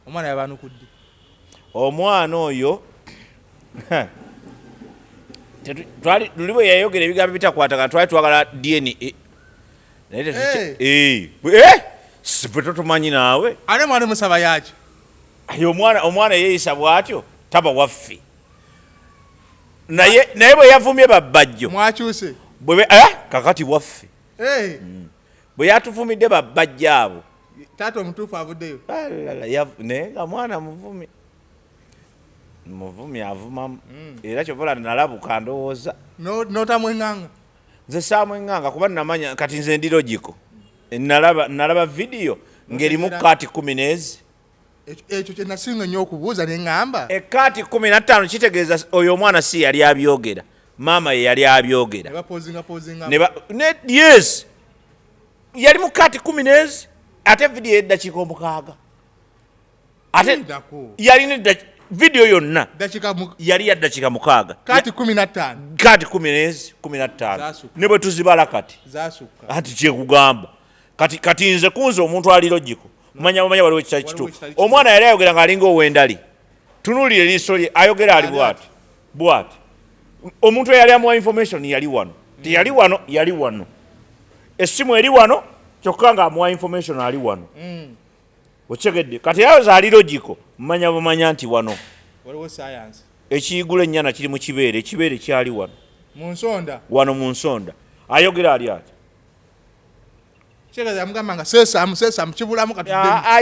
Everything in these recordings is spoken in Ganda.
omwana yabanukudde omwana oyo luli bwe yayogera ebigambo bitakwatagana twali twagala DNA bwe totumanyi naawe ate mwana musaba yaki omwana yeeyisa bw'atyo taba waffe naye bwe yavumye babbajjo mwakyuse kakati waffe bwe yatuvumidde babbajjo abo taata omutuufu avuddeyo naye nga mwana muvumi avumamu era kyovola nalabuka ndowooza notamwenganga nze saamwenganga kuba namanya kati nze ndi logiko nalaba vidiyo ng'erimu kaati 10 n'ezi ekyo kye nasinga nnyo okubuuza ne ŋŋamba ekaati 15 kitegeeza oyo omwana si yali abyogera maama ye yali abyogera yes yali mu kaati 10 n'ezi ate vidiyo y'eddakiika 6 ate yalina vidiyo yonna yali ya ddakiika 6 kaati 15 kaati 15 ne bwe tuzibala kati ati kyekugamba kati nze kunze omuntu ali logiko manya waliwo ekitali kituufu omwana yali ayogera ng'alinga ow'endali tunuulire liiso lye ayogera ali bw'ati omuntu eyali amuwa information yali wano teyali wano yali wano essimu eri wano kyokka ng'amuwa information ali wano okyegedde kati yayoza ali logiko manya bumanya nti wano waliwo science ekiyigula ennyana kiri mu kibeere ekibeere kyali wano wano mu nsonda ayogera ali ati yamugamba nga seesamu kibulamu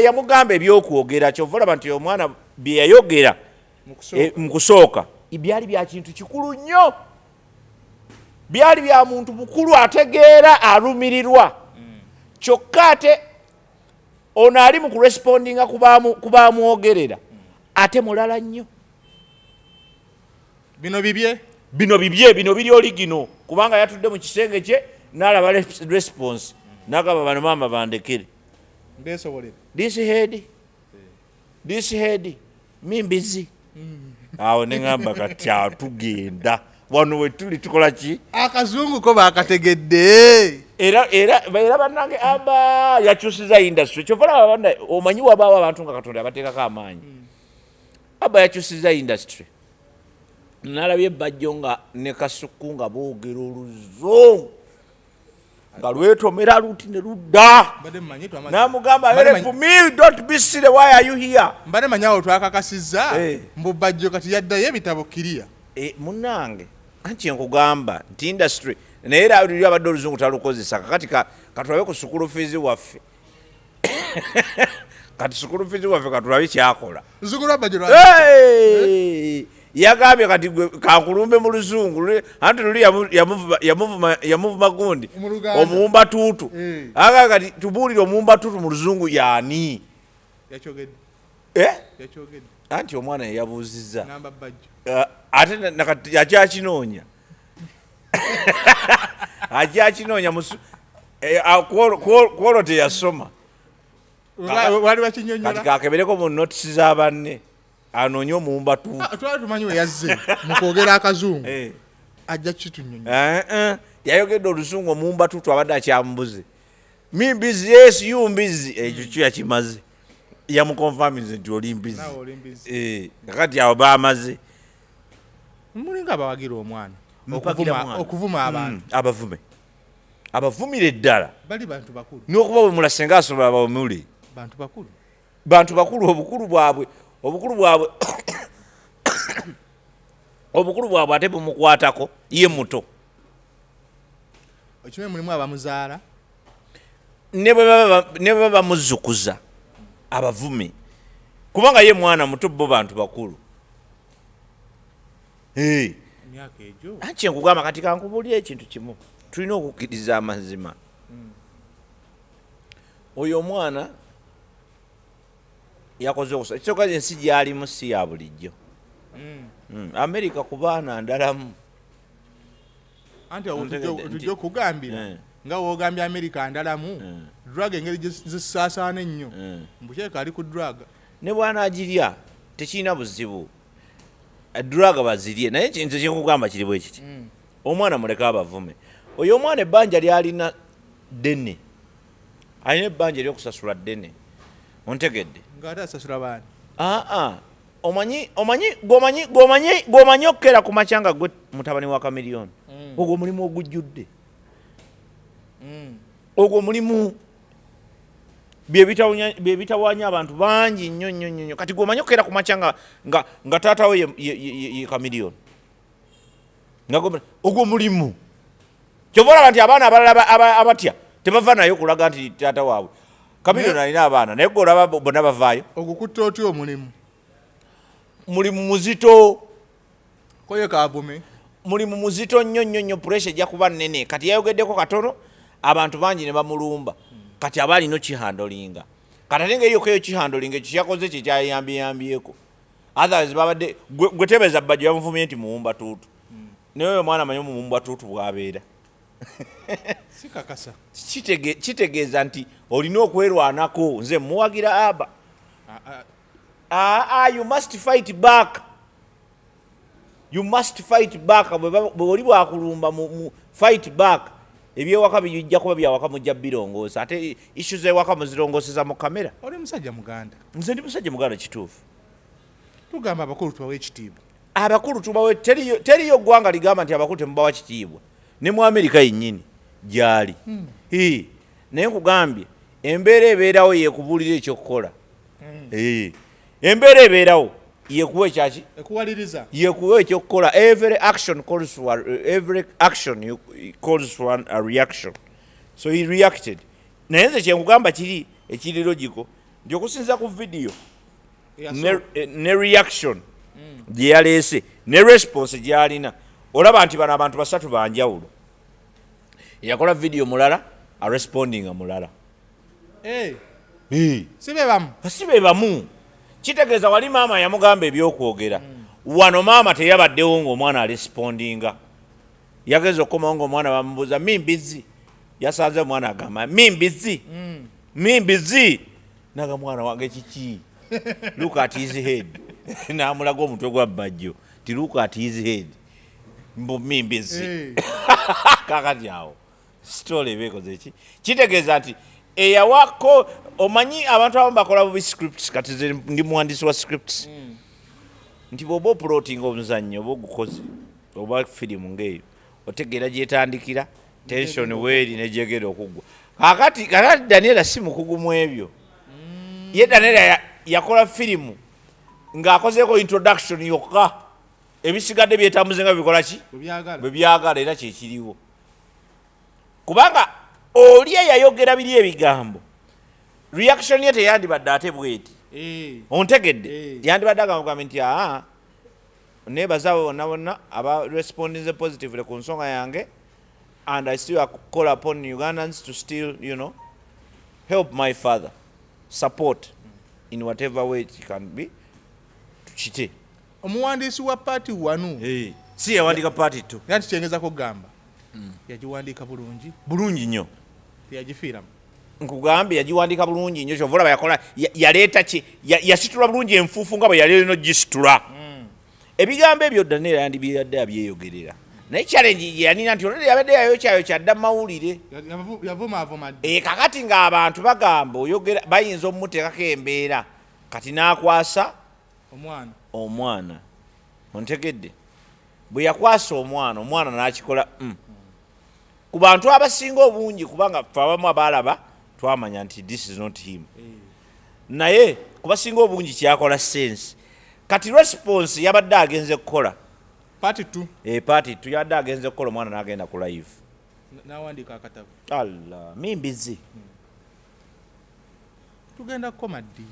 yamugamba ebyokwogera kyova olaba nti omwana bye yayogera mu kusooka byali bya kintu kikulu nnyo byali bya muntu mukulu ategeera alumirirwa kyokka ate ono ali mu kurespondinga ku bamwogerera ate mulala nnyo bino bibye bino biri oli gino kubanga yatudde mu kisenge kye n'alaba response n'agamba bano maama bandekere this head mimbizi awo ne ŋŋamba kati atugenda wano we tuli tukola ki akazungu ko bakategedde era bannange Abba yakyusiza industry kyovala omanyi wabaawo abantu nga Katonda abateekako amaanyi Abba yakyusiza industry nalabye ebbajjo nga ne Kasuku nga boogera oluzungu nga lwetomera luti ne ludda n'amugamba don't be silly, why are you here mbade manyawo twakakasizza mbu bajjo kati yaddayo ebitabo kiriya munnange anti nkugamba nti industry naye era luli abadde oluzungu talukozesa kakati katulabe ku sukulu fees waffe kati sukulu fees waffe katulabe kyakola yagambye kati kankulumbe mu luzungu anti luli yamuvuma gundi omuwumba tuutu aga kati tubuulire omuwumba tuutu mu luzungu yaani anti omwana yeyabuuzizza ate akyakinoonya akyakinoonya kwolwo teyasoma kati kakebereko mu notisi za banne anoonye omuwumba tutumanyi we yazze mu kwogera akazungu ajja kitunyonyola yayogedde olusungu omuwumba tutu abadde akyambuze mimbizi yes yumbizi ekyo kyo yakimaze yamukonfamize nti oli mbizi kakati awo bamaze mulinga abawagira omwana okuvuma abantu abavumire ddala bali bantu bakulu n'okuba bwe mulase nga asobola bawumule bantu bakulu obukulu bwabwe obukulu bwabwe ate bumukwatako ye muto okimwe mulimu abamuzaala ne bwe bamuzukuza abavume kubanga ye mwana muto bo bantu bakulu anti nkugamba kati kankubulira ekintu kimu tulina okukkiriza amazima oyo omwana yakoze okusa ekyokazi ensi gyalimu si ya bulijjo Amerika ku baana ndalamu anti otujja okugambira nga woogambye Amerika ndalamu drug engeri zisaasaana ennyo mbukyeka ali ku drug ne bwana agirya tekirina buzibu drug bazirye naye ekintu kyekugamba kiri bwe kiti omwana muleka abavume oyo omwana ebbanja lyalina ddene alina ebbanja ery'okusasula ddene ontegedde ng'ate asasula baani gomanyi okukera ku macyanga gwe mutabani wa Chameleone ogwo mulimu ogujjudde ogwo mulimu byebitawanya abantu bangi nnyo kati gomanyi okukera ku macyanga nga taatawe ye Chameleone ogwo mulimu kyova olaba nti abaana abalala abatya tebava nayo kulaga nti taata waabwe Chameleone alina abaana naye gwe olaba bonna bavaayo ogukutta otya omulimu mulimu muzito koye kavume mulimu muzito nnyo pressure ejja kuba nnene kati yayogeddeko katono abantu bangi ne bamulumba kati aba alina kihandolinga kati ate ngeri yokeyo kihandolinga ekyo kyakoze kye kyayambyeko otherwise babadde gwe tebeza bajjo yamuvumye nti muwumba tuutu naye oyo omwana amanyi omuwumba tuutu bwabeera sikakasa kitegeeza nti olina okwerwanako nze muwagira Abba you must fight back bwe oli bwakulumba mu fight back ebyewaka bijja kuba byawaka mujja birongoosa ate ishu zewaka muzirongooseza mu kamera oli musajja muganda nze ndi musajja muganda kituufu tugamba abakulu tubawe ekitiibwa abakulu tubawe teriyo ggwanga ligamba nti abakulu temubawa kitiibwa ne mu Amerika yennyini gyali naye nkugambye embeera ebeerawo yekubuulira ekyokukola embeera ebeerawo yekuwa ekyaki ekuwaliriza yekuwa ekyokukola every action calls for a reaction so he reacted naye nze kyenkugamba kiri ekiri logical nti okusinza ku video ne reaction gye yaleese ne response gyalina olaba nti bano abantu basatu banjawulo yakola video mulala arespondinga mulala sibe bamu kitegeeza wali maama yamugamba ebyokwogera wano maama teyabaddewo ng'omwana arespondinga yageza okukomawo ng'omwana bamubuuza mimbizi yasanze omwana agamba mimbizi naga mwana wange kiki look at his head n'amulaga omutwe gwa bajjo ti look at his head mbu mimbizi kakati awo story bekoze ki kitegeeza nti eyawako omanyi abantu abamu bakola bubi scripts kati ze ndi muhandisi wa scripts nti bw'oba oplotinga omuzannyo oba ogukoze oba firimu ng'eyo otegeera gyetandikira tension weeri negyegera okuggwa kakati Daniela si mukugu mu ebyo ye Daniela yakola firimu ng'akozeeko introduction yokka ebisigadde byetambuze nga bikola ki bwe byagala era kyekiriwo kubanga oli eyayogera biri ebigambo reaction ye teyandibadde ate bweti ontegedde yandibadde agamba nti nebazawo bonna bonna aba respondinze positively ku nsonga yange and I still call upon Ugandans to still help my father support in whatever way it can be tukite omuwandiisi wa party wanu si yawandika party tu nati kyengeza kugamba yagiwandiika bulungi nnyo yagifiiramu nkugambye yagiwandiika bulungi nnyo kyova olaba yakola yaleeta ki yasitula bulungi enfuufu nga bwe yali eno gisitula ebigambo ebyo Daniela yandibiyadde abyeyogerera naye challenge yalina nti olwedde yabadde yayokyayo kyadda mu mawulire yavumaavuma kakati ng'abantu bagamba oyogera bayinza omumuteekako embeera kati n'akwasa omwana ontegedde bwe yakwasa omwana n'akikola ku bantu abasinga obungi kubanga ffe abamu abaalaba twamanya nti this is not him naye kubasinga obungi kyakola sense kati response yabadde agenze kukola party tu yabadde agenze kukola omwana n'agenda ku live n'awandiika akatabo mimbizi tugenda kukoma ddi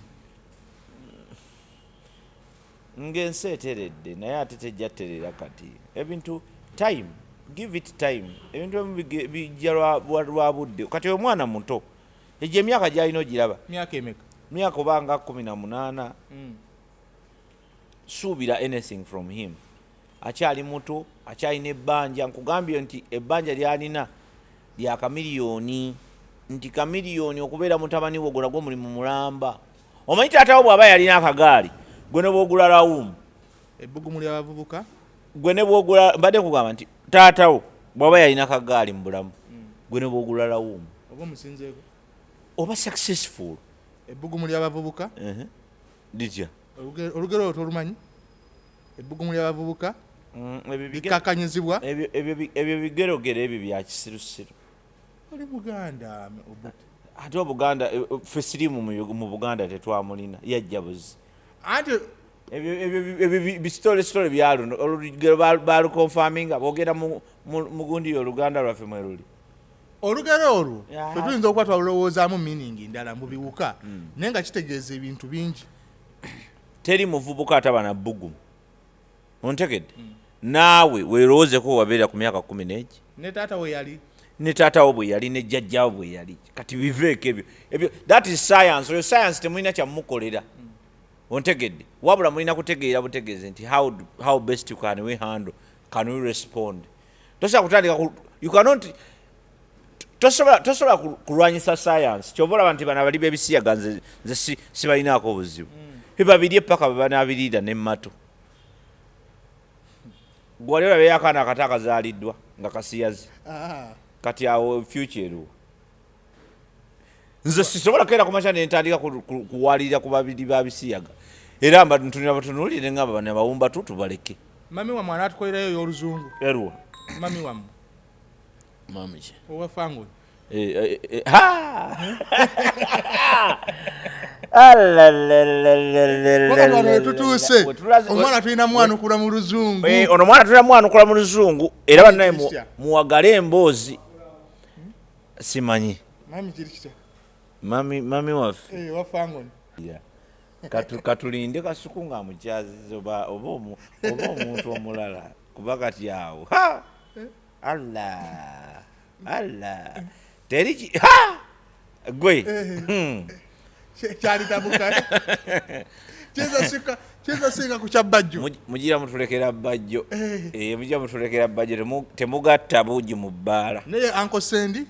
ng'ensi eteredde naye ate tejja terera kati ebintu time give it time ebintu bijja lwa budde kati omwana muto egyo emyaka gy'alina ogiraba myaka emeka myaka obanga 18 suubira anything from him akyali muto akyalina ebbanja nkugambye nti ebbanja lyalina lya Chameleone nti Chameleone okubeera mutabani we ogwo mulimu mulamba omanyi taatawo bw'aba yalina akagaali gwe ne bwogula lawumu ebbugumu ly'abavubuka gwe ne bwogula mbadde nkugamba nti taatawo bw'aba yalina akagaali mu bulamu gwe ne bwogula lawumu oba omusinzeeko oba successful ebbugumu ly'abavubuka litya olugero tolumanyi ebbugumu ly'abavubuka bikakanyizibwa ebyo bigerogero ebyo bya kisirusiru oli Buganda ate Obuganda ffe sirimu mu Buganda tetwamulina yajja buzi anti ebyo bisitole byaluno olugero balukonfaminga boogera mugundi oluganda lwaffe mweruli olugero olwo ffe tuyinza okuba twalulowoozamu meaning ndala mu biwuka naye nga kitegeeza ebintu bingi teri muvubuka ataba na bbugumu ontegedde naawe weerowoozeko wabeera ku myaka 10 ne taata we yali ne taatawo bwe yali ne jjajjaawo bwe yali kati biveeko ebyo that is science oyo science temulina kyamumukolera ontegedde wabula mulina kutegeera butegeeze nti how best can we handle can we respond tosobola kutandika you cannot tosobola kulwanyisa science kyoba olaba nti bano abali b'ebisiyaga nze sibalinaako obuzibu bebabirye paka bebanabiriira nemmato gwali olabeyo akaana akati akazaaliddwa nga kasiyazi kati awo future eriwo nze sisobola keera kumakya nentandika kuwalirira ku babiri babisiyaga era mba ntunira batunuulire ngamba bano bawumba tubaleke mami wamwe anatukolerayo y'oluzungu erwa mami wamwe mami ki owafango tutuuse omwana tulina mwanukula mu luzungu ono mwana tulina mwanukula mu luzungu era bannaye muwagale emboozi simanyi mami kiri kitya mami waffe wafango katulinde kasuku nga mukyaziza oba omuntu omulala kuba kati awo Allah teri gwe kyali tabuka kyeza singa ku kyabajjo mugira mutulekera bajjo mugira mutulekera bajjo temugatta buugi mu bbaala naye Uncle Sandy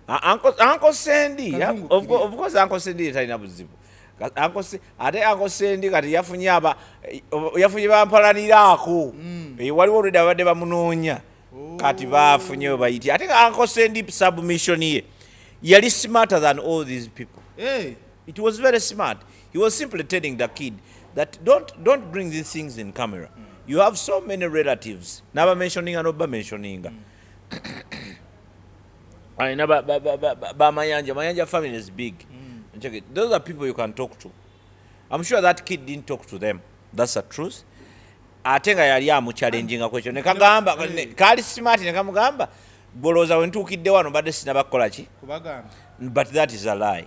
Uncle Sandy of course Uncle Sandy talina buzibu ate Uncle Sandy kati yafunye bampalaniraako waliwo olwedde abadde bamunoonya kati bafunye we bayiti ate nga Uncle Sandy submission ye yali smarter than all these people. It was very smart. He was simply telling the kid that don't bring these things in camera. You have so many relatives. Never mentioning and over mentioning. Mayanja family is big. Check it. Those are people you can talk to. I'm sure that kid didn't talk to them. That's the truth. Atenga yali amuchallenging a question. Nekagamba kali smart nekamugamba boloza wentukidde wano badde sinabakola ki kubagamba. But that is a lie.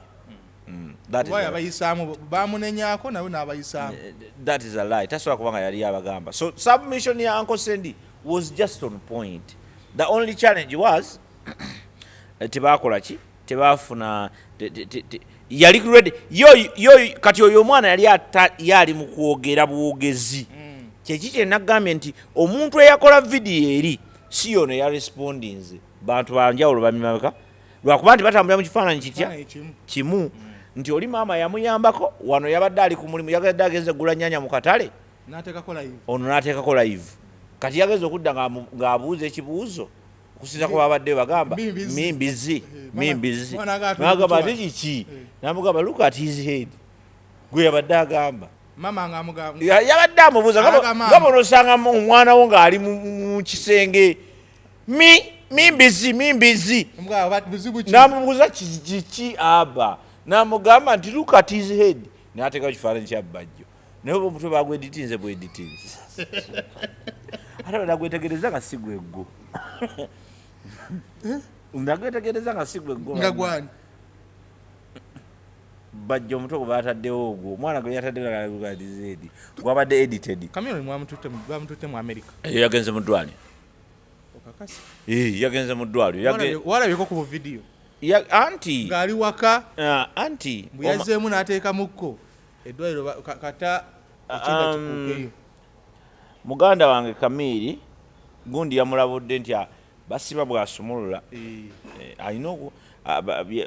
That is abayisamu bamunenyako nawe nabayisamu. That is a lie. Tasobola kubanga yali abagamba. So submission ya Uncle Sandy was just on point. The only challenge was tebakola ki tebafuna yali ready yo kati oyo omwana yali mu kwogera bwogezi kyekiki nagambye nti omuntu eyakola video eri si yono ya respondings bantu banjawulo bamimaka lwakuba nti batambula mu kifaananyi kitya kimu nti oli maama yamuyambako wano yabadde ali ku mulimu yagadde agenze gula nyanya mu katale ono n'ateekako live kati yageze okudda ng'abuuza ekibuuzo kusinza ku babadde bagamba mimbizi n'agamba ate kiki n'amugamba look at his head gwe yabadde agamba yabadde amubuuza nga bonosanga omwana wo ng'ali mu kisenge mimbizi n'amubuuza kiki Abba n'amugamba nti look at his head n'ateekako kifaananyi kya bajjo naye oba omutwe bagweditinze bweditinze ate nagwetegereza nga si gweggo nagwetegereza nga si gweggo nga gwani bajja omutwe gwe bataddewo ogwo omwana gwe yataddeedi gwabadde edited Chameleone bamututte mu America yagenze mu ddwaliro yagenze mu ddwaliro walabyeko ku video anti ng'ali waka anti bwe yazzeemu n'ateekamukko eddwaliro kata ekinda kikuukeyo muganda wange Kamiri gundi yamulabudde nti basiba bw'asumulula alina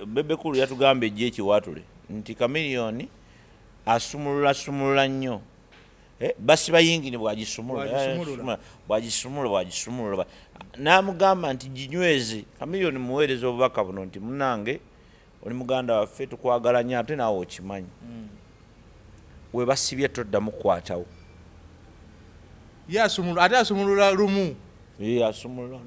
bebekulu yatugamba ejja ekiwatule nti Chameleone asumulula nnyo basiba yingini bwagisumulula n'amugamba nti ginyweze Chameleone muweereza obubaka buno nti munange oli muganda waffe tukwagala nnyo ate naawe okimanyi we basibye toddamu kukwatawo ate asumulula lumu asumulula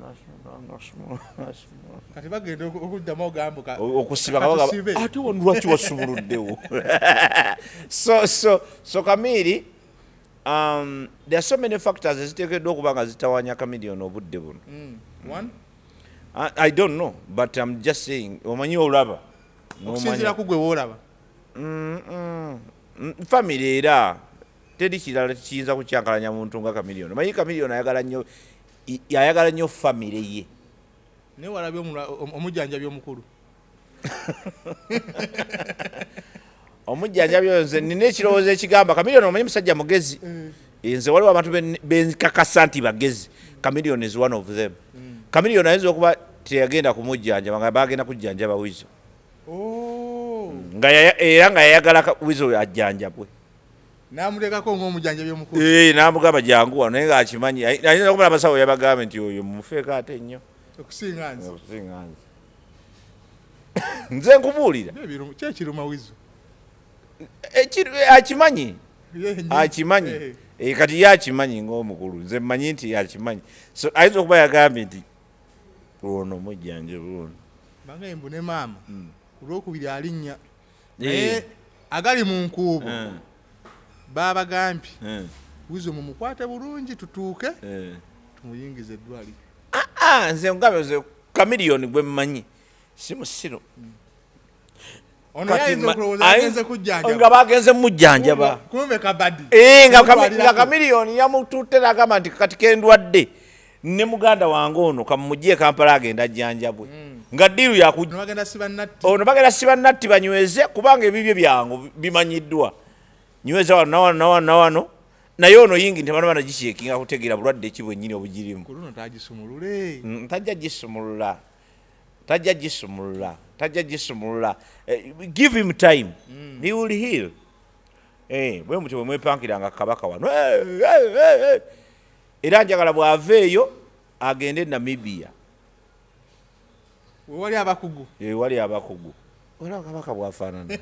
kati bagenda okuddamu ogambuka okusiba ate lwaki wasumuluddewo so Kamili there are so many factors eziteekeddwa okuba nga zitawanya Chameleone obudde buno. One? I don't know, but I'm just saying omanyi olaba okusinziira ku gwe woolaba family era teri kirala kiyinza kukyankalanya muntu nga Chameleone. Omanyi Chameleone ayagala nnyo family ye naye walabye omujjanjabi omukulu omujjanjabi oyo nze nina ekirowoozo ekigamba Chameleone omanyi musajja mugezi nze waliwo abantu benkakasa nti bagezi Chameleone is one of them. Chameleone ayinza okuba teyagenda kumujjanjaba nga bagenda kujjanjaba Wizo era nga yayagala Wizo ajjanjabwe namuteekako ng'omujjanjabi omukulu namugamba jangu wano naye ng'akimanyi ayinza okubala abasawo yabagambe nti oyo mufeeko ate nnyo okusinga nze nze nkubuulira kyekiruma Wizo akimanyi kati ye akimanyi ng'omukulu nze mmanyi nti akimanyi so ayinza okuba yagambye nti ono mujjanjabi ono banga mbu ne maama olwokubiri alinnya naye agali mu nkuubo babagambye Wizo mumukwate bulungi tutuuke tumuyingize eddwaliro. Nze ngambe nze Chameleone gwe mmanyi si musiro ono yayinza okulowooza agenze kujjanjaba nga bagenze mujjanjaba kumbe kabadi nga Chameleone yamututte n'agamba nti kati kendwadde ne muganda wange ono kamujje Kampala agenda ajjanjabwe nga ddiru ono bagenda siba natti banyweze kubanga ebibyo byangu bimanyiddwa nyweza wano naye ono yingi nti abantu banagishekinga kutegeera bulwadde ki bwennyini obugirimu tajja gisumulula give him time he will heal bwe muti bwe mwepankiranga kabaka wano era njagala bw'aveeyo agende e Namibia wali abakugu olaba kabaka bwafaanana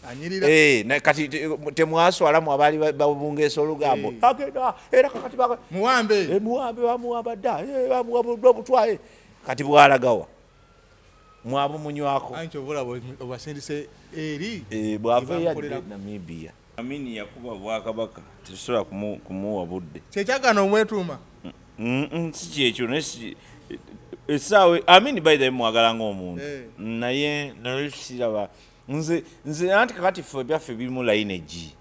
anyirira kati temwaswalamu abaali babungeesa olugambo agenda era kakati muwambe bamuwamba dda bamuwamba obutwaye kati bwalagawa mwabumunywako obasindise eri bw'aveeyo Namibia Amini yakuba bwakabaka tetusobola kumuwa budde kyekyagana omwetuuma si kyekyo essaawe Amini by the way mwagala ng'omuntu naye siraba nze anti kakati ffe byaffe birimu lineage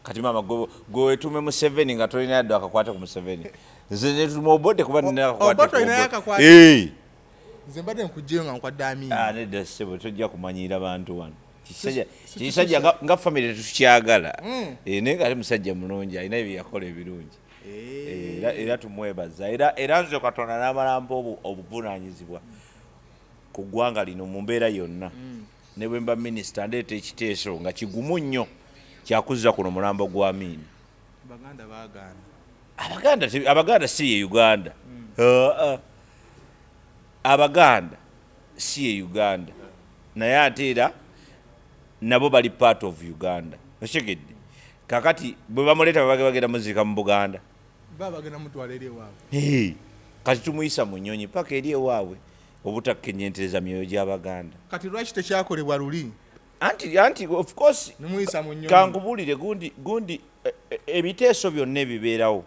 kati maama gwe wetuume Museveni nga tolina yadde akakwate ku Museveni nze netuma Obote kuba nze mbadde nkugjeyo nga nkwadde Amini nedda ssebo tojja kumanyira bantu wano kisajja nga famire tetukyagala naye nga ate musajja mulungi alina ebyakola ebirungi era tumwebaza era nze Katonda n'amalampa obuvunaanyizibwa ku ggwanga lino mu mbeera yonna ne bwe mba minisita ndeeta ekiteeso nga kigumu nnyo kyakuzza kuno mulambo gwa Amini. Abaganda si ye Uganda. Abaganda si ye Uganda naye ate era nabo bali part of Uganda. Oshegedde kakati bwe bamuleeta bagenda muzika mu Buganda bagenda mutwala eri ewaabwe kati tumuyisa mu nnyonyi paka eri ewaabwe obutakkenyentereza myoyo gy'Abaganda. Kati lwaki tekyakolebwa luli anti of course nimuyisa mu nnyonyi kankubulire gundi ebiteeso byonna bibeerawo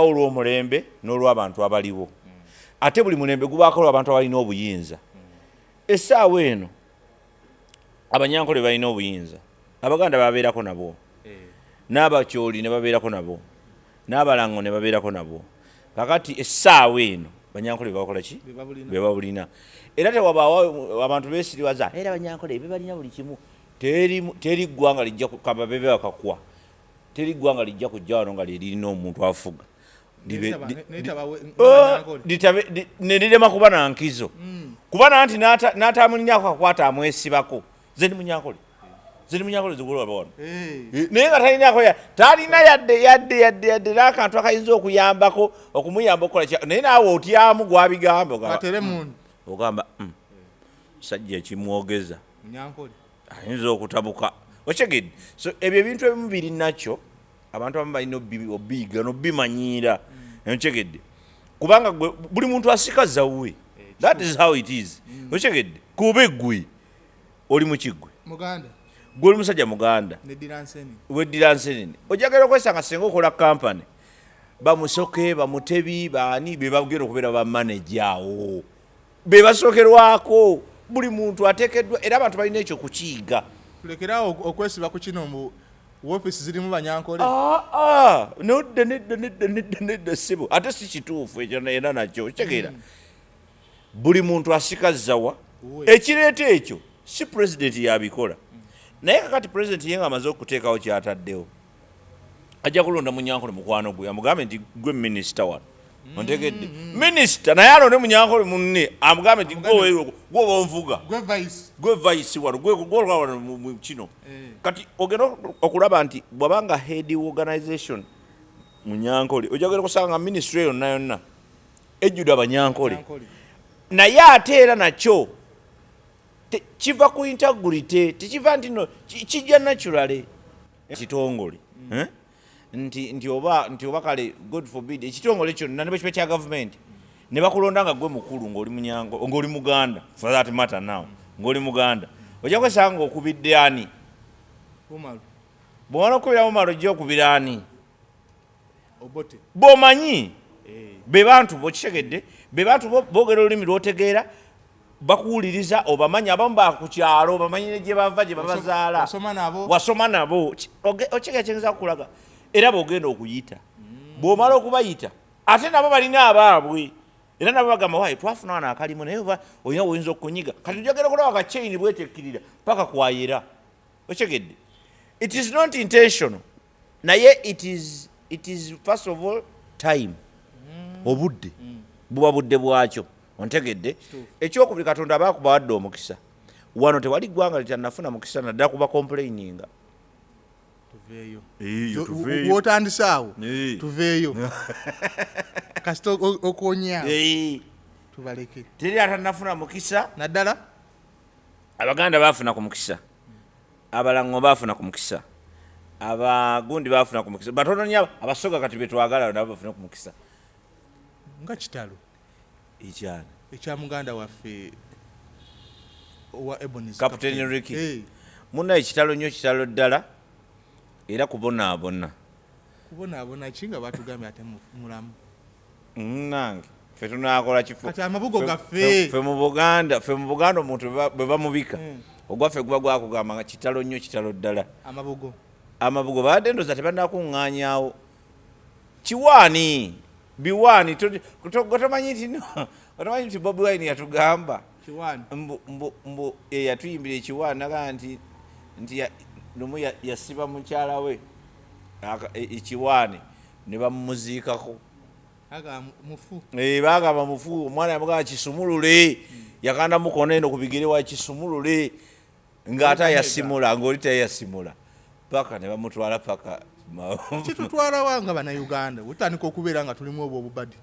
olw'omulembe n'olw'abantu abaliwo ate buli mulembe gubaako olw'abantu abalina obuyinza. Essaawa eno Abanyankole balina obuyinza, Abaganda babeerako nabo, n'Abakyoli ne babeerako nabo, n'Abalango ne babeerako nabo. Kakati essaawa eno Abanyankole bakola ki? Bebabulina. Era tewabaawo abantu beesiriwaza era Abanyankole bebalina buli kimu. Teri ggwanga lijja kukaba bebe bakakwa. Teri ggwanga lijja kujja wano nga lirina omuntu afuga. Nelirema kuba na nkizo. Kuba nanti n'atamulinyako akakwata amwesibako. Zeni Munyankole zigulwa bawano. Naye nga talina yadde n'akantu akayinza okuyambako okumuyamba okukola kya naye naawe otyamu gwabigamba. ogamba sajja kimwogeza munyankole ayinza okutabuka okyegedde. So ebyo ebintu ebimu biri nakyo abantu abamu balina obiyiga n'obimanyiira okyegedde kubanga buli muntu asikaza we. That is how it is. Okyegedde kuba eggwe oli mu kiggwe muganda gwe oli musajja muganda weddira nsenene ojagala okwesanga singa okola kampani bamusoke bamutebi baani be bagenda okubeera bamanaja awo be basokerwako. Buli muntu ateekeddwa era abantu balina ekyo kukiyiga. Tulekerawo okwesiba ku kino mu woofiisi zirimu banyankole. Nedda ssibo ate si kituufu ekyo era nakyo kitegeera. Buli muntu asikazzawa ekireeta ekyo si pulezidenti yabikola naye kakati pulezidenti ye nga amaze okuteekawo kyataddewo ajja kulonda munyankole mukwano gwe amugambe nti gwe minisita wano ontegedde minisita naye alonde munyankole munne amugambe nti gwoba onvuga gwe vaisi wano gwolwa wano mu kino kati ogenda okulaba nti bwabanga head organization munyankole ojagala kusanga ministry yonna yonna ejjudde abanyankole naye ate era nakyo kiva ku integrity tekiva nti no kijja naturally kitongole nti oba kale god forbid ekitongole kyonna ne bwe kiba kya government ne bakulonda nga gwe mukulu ng'oli munyango ng'oli muganda for that matter now ng'oli muganda ojja kwesanga okubidde ani bw'omala okubira Omar ojja okubira ani Obote bw'omanyi be bantu bw'okitegedde be bantu boogera olulimi lw'otegeera bakuwuliriza obamanyi abamu bakukyalo bamanyire gye bava gye babazaala wasoma nabo okitegeera kyenza kukulaga era bw'ogenda okuyita bw'omala okubayita ate nabo balina abaabwe era nabo bagamba waayi twafuna wano akalimu naye olina woyinza okukunyiga kati ojagera okulaba akakyeyini bwetekkirira paka kwayera okitegedde. It is not intentional naye it is first of all time obudde buba budde bwakyo ontegedde ekyokubiri Katonda abakubawadde omukisa wano tewali ggwanga litannafuna mukisa naddala kuba complaininga wotandisaawo tuveeyo kasita okwonyaawo tubaleke teri atannafuna mukisa naddala Abaganda baafuna ku mukisa Abalango baafuna ku mukisa Abagundi baafuna ku mukisa batono nnyo Abasoga kati betwagala nabo bafuna ku mukisa nga kitalo ekyana ekya muganda waffe owa Ebony Captain Ricky munna ekitalo nnyo kitalo ddala era kubonaabona kinga batugambye ate mulamu nange ffe tunaakola kifu kati amabugo gaffe ffe mu Buganda omuntu bwe bamubika ogwaffe guba gwakugamba nga kitalo nnyo kitalo ddala amabugo baadde ndoza tebanakuŋŋaanyaawo kiwaani biwaani tomanyi nti Bobi Wine yatugamba mbu yatuyimbira ekiwaani nagaa nti lumu yasiba mukyala we ekiwaani ne bamumuziikako bagamba mufu omwana yamugamba kisumulule yakanda mukono eno ku bigere wa kisumulule ng'ate yasimula ng'oli teyasimula paka ne bamutwala paka kitutwala wanga bannayuganda butandika okubeera nga tulimu obwo obubadi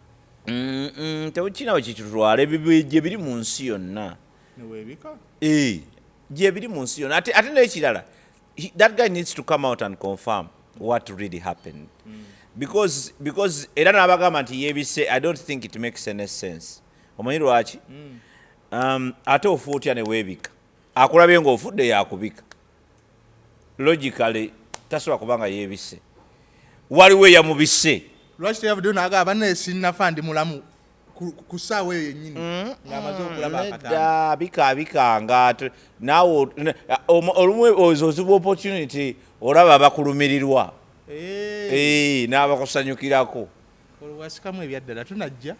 tewukinawe kitutwala gye biri mu nsi yonna neweebika gye biri mu nsi yonna ate n'ekirala that guy needs to come out and confirm what really happened because era n'abagamba nti yeebise I don't think it makes any sense omanyi lwaki ate ofa otya ne weebika akulabye ng'ofudde yakubika logically tasobola kubanga yeebise waliwo eyamubise lwaki teyavuddeyo n'agamba banne sinnafa ndi mulamu ku ssaawa eyo yennyini ng'amaze okulaba nedda bikabikanga naawe olumu oziba opportunity olaba abakulumirirwa n'abakusanyukirako olwasikamu ebyaddala tunajja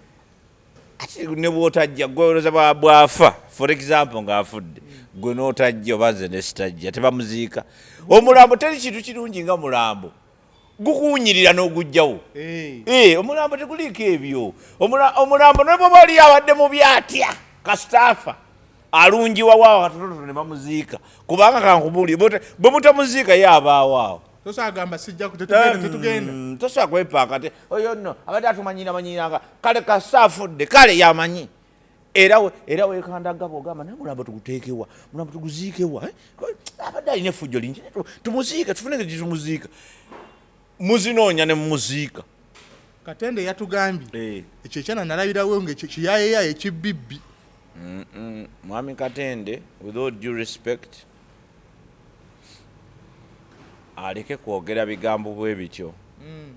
ate ne bw'otajja gwe oloza bwafa for example ng'afudde gwe n'otajja oba nze ne sitajja tebamuziika omulambo teri kintu kirungi nga mulambo gukuwunyirira n'ogugjawo omulambo teguliiko ebyo omulambo ne bwe bali abadde mu byatya kasitaafa alungiwa waawo katototo ne bamuziika kubanga kankubuli bwe mutamuziika ye abaawo tosagamba sijja tetugenda tosobola kwepanga te oyo nno abadde atumanyira manyiranga kale kasita afudde kale yamanyi era wekandaga bw'ogamba naye mulambo tuguteekewa mulambo tuguziikewa abadde alina effujjo lingi tumuziika tufunenge titumuziika muzinoonya ne mumuziika Katende yatugambye ekyo ekyana nalabirawo nga kiyayeya ekibibbi mwami Katende with all due respect aleke kwogera bigambo bwe bityo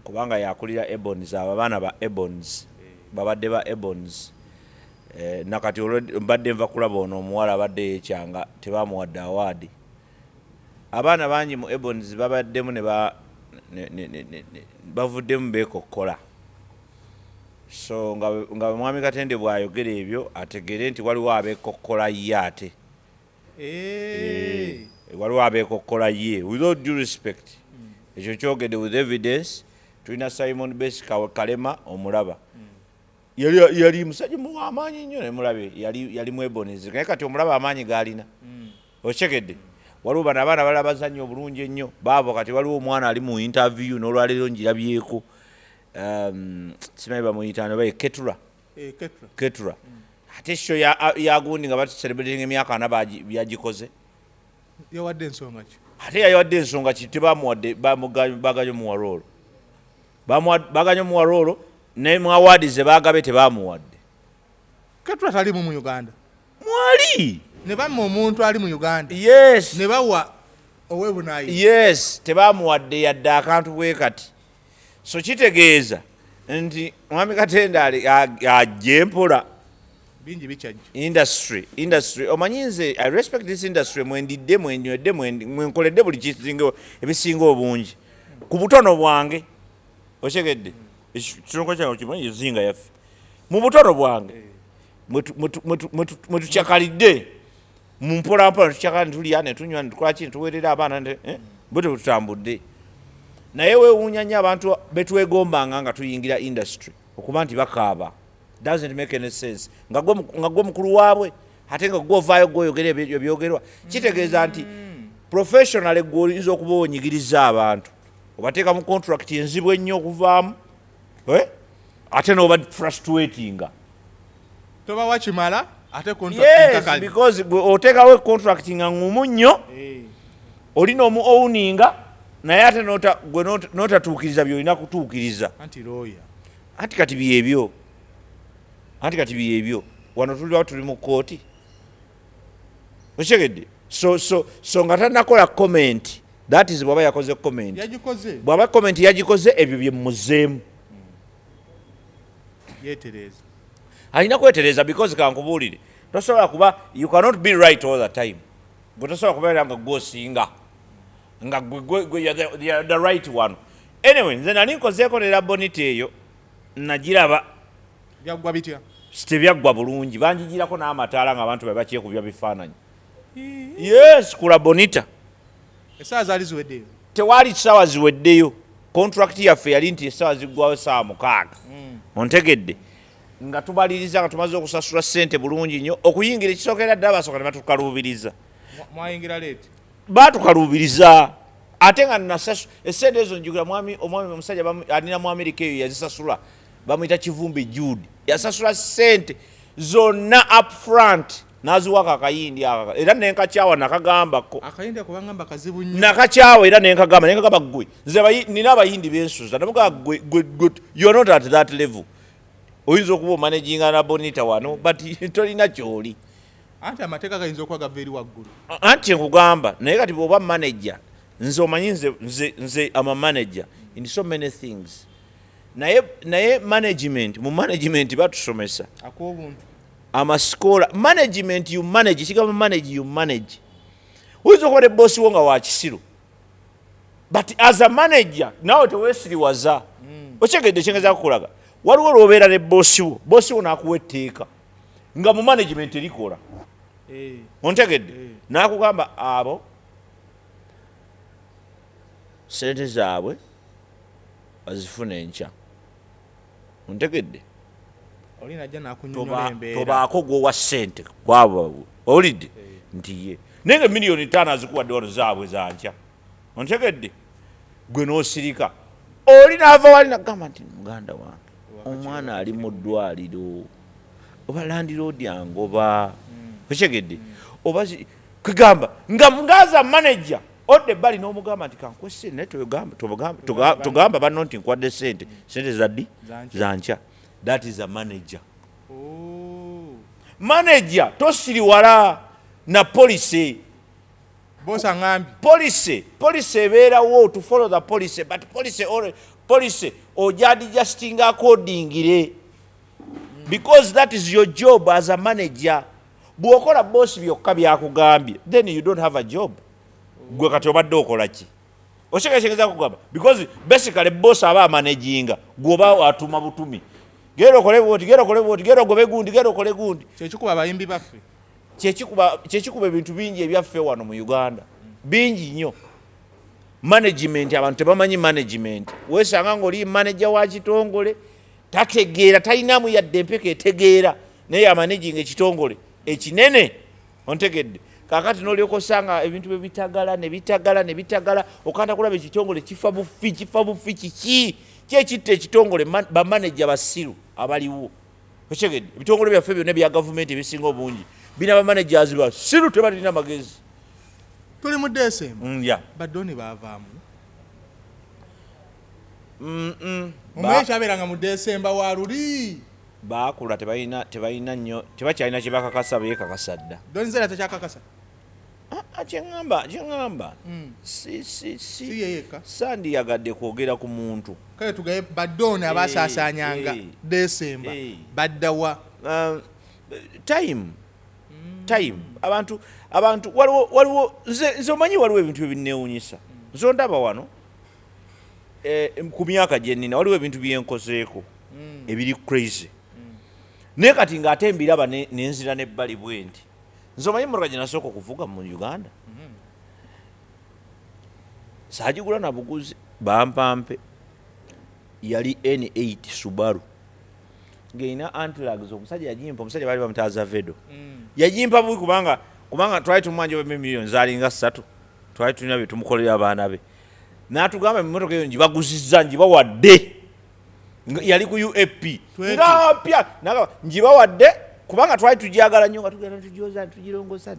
kubanga yakulira Ebons abaana ba Ebons babadde ba Ebons nakati mbadde nva kulaba ono omuwala abadde yekyanga tebamuwadde awaadi abaana bangi mu Ebons babaddemu ne bavuddemu beekokkola so nga mwami Katende bw'ayogera ebyo ategere nti waliwo abeekokkola ye ate waliwo abeekokkola ye with all due respect ekyo kyogedde with evidence tulina Simon Base Kalema omulaba yali musajja w'amaanyi nnyo nemulabe yali mwebonezi naye kati omulaba amaanyi gaalina okyegedde waliwo bano abaana balala bazannya obulungi ennyo baabo kati waliwo omwana ali mu interview n'olwaleero njirabyeko simanyi bamuyitaano baye Ketura ate sho yagundi nga bacelebrating emyaka 4 byagikoze yawadde ensonga ki ate yawadde ensonga ki tebamuwadde baganye muwaroolo baganye muwaroolo ne mu awaadi ze baagabe tebamuwadde Ketura tali mu Uganda mwali ne bamma omuntu ali mu Uganda yes ne bawa owebunayi yes tebamuwadde yadde akantu bwe kati so kitegeeza nti mwami Katende ajje mpola bingi bikyajja industry omanyinze I respect this industry mwendidde mwenywedde mwenkoledde buli kisinga ebisinga obungi ku butono bwange okyegedde ekirungo kyange kimanyi ezinga yaffe mu butono bwange mwetukyakalidde mumpolampola tukyakala netulya netunywa netukolaki netuweerera abaana bwe tutambudde naye weewuunya nnyo abantu betwegombanga nga tuyingira industry okuba nti bakaaba doesn't make any sense nga gwe mukulu waabwe ate nga gwe ovaayo gweoyogera ebyo byogerwa kitegeeza nti professional gwe oyinza okuba onyigiriza abantu obateeka mu contract enzibu ennyo okuvaamu ate n'oba frustratinga tobawa kimala ate yes because oteekawo contract nga ngumu nnyo olina omu-owninga naye ate n'otatuukiriza by'olina kutuukiriza anti kati byebyo wano tuli mu kooti okyegedde so nga tanakola comment that is bw'aba yakoze comment bw'aba comment yagikoze ebyo bye muzeemu alina kwetereza because kankubuulire tosobola kuba you cannot be right all the time gwe tosobola kubeera nga gwosinga nga gwe the right one anyway nze nali nkozeeko ne labonita eyo nagiraba byaggwa bitya tebyaggwa bulungi banjigirako n'amataala nga abantu bakyekubya bifaananyi yes ku labonita essaawa zaali ziweddeyo tewaali ssaawa ziweddeyo contract yaffe yali nti essaawa ziggwawo essaawa 6 ontegedde nga tubaliriza nga tumaze okusasula ssente bulungi nnyo okuyingira ekisookera ddala basooka ne batukaluubiriza mwayingira leeti batukaluubiriza ate nga essente ezo njugira omwami omusajja alina mu Amerika eyo yazisasula bamuyita Kivumbi Jude yasasula ssente zonna upfront naziwaka akayindi era nenkakyawa nakagambako akayindi kubangamba kazibu nnyo nakakyawa era nenkagamba gwe nze nina abayindi bensuza namugaa gwe you're not at that level oyinza okuba omanaginga na bonita wano but tolina kyoli anti amateeka gayinza okuba gava eri waggulu anti nkugamba naye kati bw'oba manager nze omanyi nze ama manager in so many things naye mu management batusomesa ak'obuntu amasikola management you manage kigambo manage you manage oyinza okuba ne bossi wo nga wakisiru but as a manager nawe teweesiriwaza okyegedde kyengeza kukulaga waliwo lwobeera ne bossi wo n'akuwa etteeka nga mu management erikola ontegedde n'akugamba abo sente zaabwe bazifuna enkya ontegedde tobaako gwowa ssente kwabo owulidde nti ye naye nga miliyoni 5 azikuwadde wano zaabwe zankya ontegedde gwe n'osirika oli n'ava wali nagamba nti muganda wange omwana ali mu ddwaliro oba landlord angoba okitegedde oba kwegamba ngaza manager odde bali n'omugamba nti kankwese naye togamba banno nti nkwadde sente zaddi zanca. That is a manager. Manager tosiriwala na policy. Boss angambi policy ebeerawo to follow the policy, but policy ojadi justing accordingly because that is your job as a manager. Bwokola boss byokka byakugambye then you don't have a job. Gwe kati obadde okola ki? Oshekeshekeza kugamba because basically boss aba managinga gwoba atuma butumi. Gero kole boti gero gobe gundi gero kole gundi. Kyekikuba bayimbi baffe. Kyekikuba ebintu bingi ebyaffe wano mu Uganda. Bingi nnyo. Management abantu tebamanyi management. Wesanga ng'oli manager wa kitongole tategeera talinamu yadde empeke etegeera naye amanaging ekitongole ekinene ontegedde. Kakati n'olyoka osanga ebintu bye bitagala okanda kulaba ekitongole kifa bufi kiki kyekitta ekitongole bamanager basiru abaliwo. Okitegedde ebitongole byaffe byonna bya gavumenti ebisinga obungi bina bamanagers basiru tebalina magezi. Tuli mu December. Yeah. Badoni baavaamu. Omwe kyabeeranga mu December wa luli. Baakula tebalina nnyo tebakyalina kye bakakasa beekakasa dda. Donzera tekyakakasa. Kyengamba. Si yeyeka. Sandiyagadde kwogera ku muntu. Kale tugaye badoni abasaasaanyanga December. Baddawa. Time abantu waliwo nze omanyi waliwo ebintu ebinneewunyisa nzo ndaba wano ku myaka gye nnina waliwo ebintu byenkozeeko ebiri crazy naye kati ng'ate embiraba nenzira n'ebbali bwe nti nze omanyi emmotoka gye nasooka okuvuga mu Uganda saagigula na buguzi bampampe yali N8 Subaru ng'erina antilags omusajja yagimpa omusajja baali bamutaaza Vedo yagimpa bubi kubanga twali tumwanja oba millions zalinga 3 twali tulina bye tumukolera abaana be n'atugamba emmotoka eyo ngibaguzizza ngibawadde yali ku UAP nga pya ngibawadde kubanga twali tujagala nnyo nga tugenda tujooza tugirongosa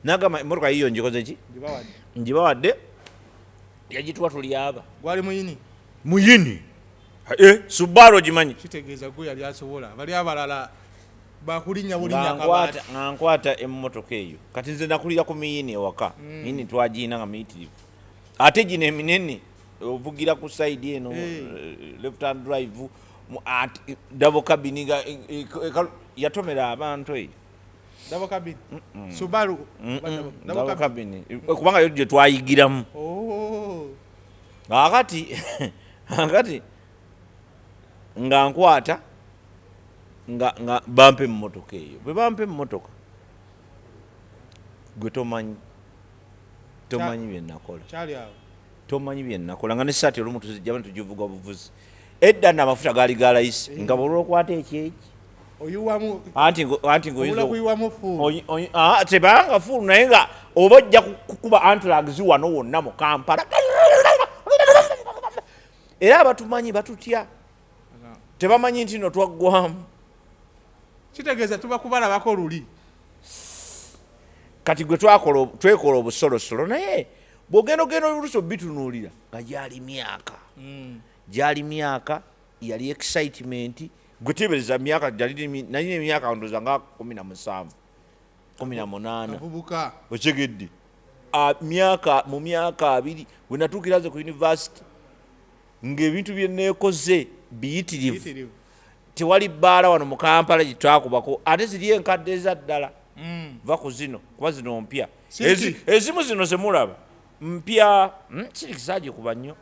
n'agamba emmotoka yiyo ngikoze ki ngibawadde yagituwa tulyaba gwali muyini Subaru gimanyi kitegeeza gwe yali asobola bali abalala bakulinya nkwata emmotoka eyo kati nze nakulira ku miyini ewaka miyini twagiina nga miyitirivu ate gino eminene ovugira ku side eno left hand drive double cabin yatomera abantu eyo double cabin Subaru double cabin kubanga yo gye twayigiramu akati nga nkwata nga bampe emmotoka eyo bwe bampe emmotoka gwe tomanyi byennakola tomanyi byennakola nga nesaati olumu tuzijjaba netugivuga buvuzi edda n'amafuta gaali ga layisi nga bwolwokwata ekyeki anti tebanga fuulu naye nga oba ojja kukuba antilags wano wonna mu Kampala era abatumanyi batutya tebamanyi nti no twaggwamu kitegeeza tuba kubalabako luli kati gwe twekola obusolosolo naye bw'ogenda oluusi obitunuulira nga gyali myaka yali excitement gwe tebereza myaka nalina emyaka ndoza nga 17 18 okigedde mu myaka 2 bwe natuukira ze ku university ng'ebintu bye neekoze biyitirivu tewali bbaala wano mu Kampala gye twakubako ate ziri enkadde eza ddala va ku zino kuba zino mpya ezimu zino zemulaba mpya sirikisaaje kuba nnyo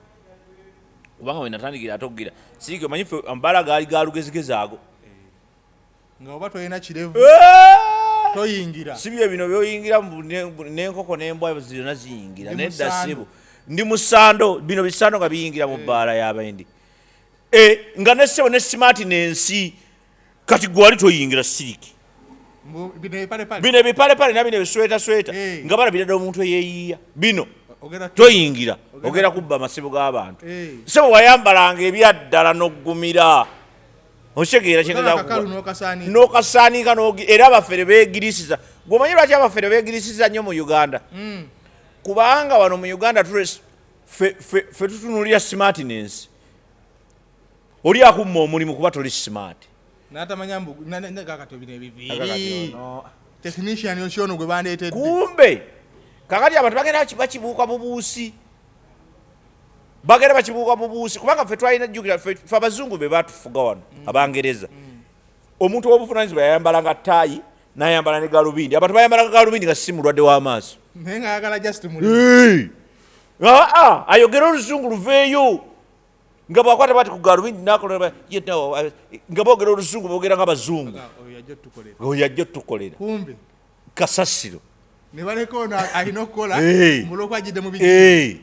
kubanga wenatandikira ate okugira siriki omanyi ffe ambaala gaali ga lugezigezi ago nga oba tolina kirevu toyingira si byo bino byoyingira n'enkoko n'embwa zirina ziyingira nedda sibu ndi musando bino bisando nga biyingira mu bbaala y'abendi nga nesebo ne smart n'ensi kati gwali toyingira siriki bino ebipalepale na bino ebisweta nga balabira ddala omuntu eyeeyiya bino toyingira ogera kubba amasebo g'abantu sebo wayambalanga ebyaddala n'oggumira Oshegera chengeza no kasanika no era abafere beegirisiza gomanyi lwaki abafere beegirisiza nnyo mu Uganda kubanga wano mu Uganda fe tutunulira smartness oli akumma omulimu kuba toli smart natamanya mbu kakati bine bibiri technician yoshono gwe bandeetedde kumbe kakati abantu bagenda bakibuuka bubuusi kubanga fe twalina jjukira fe abazungu be batufuga wano abangereza omuntu w'obuvunanyizibwa yayambalanga ttaayi n'ayambala ne galubindi abantu bayambalanga galubindi nga si mulwadde w'amaaso naye ng'ayagala just mulimu ayogera oluzungu luveeyo nga bwakwata bati ku galubindi nakola nga boogera oluzungu boogera ng'abazungu oyo ajja otukolera kumbe kasasiro ne baleka ono alina okukola mulwokwajjidde mu bigi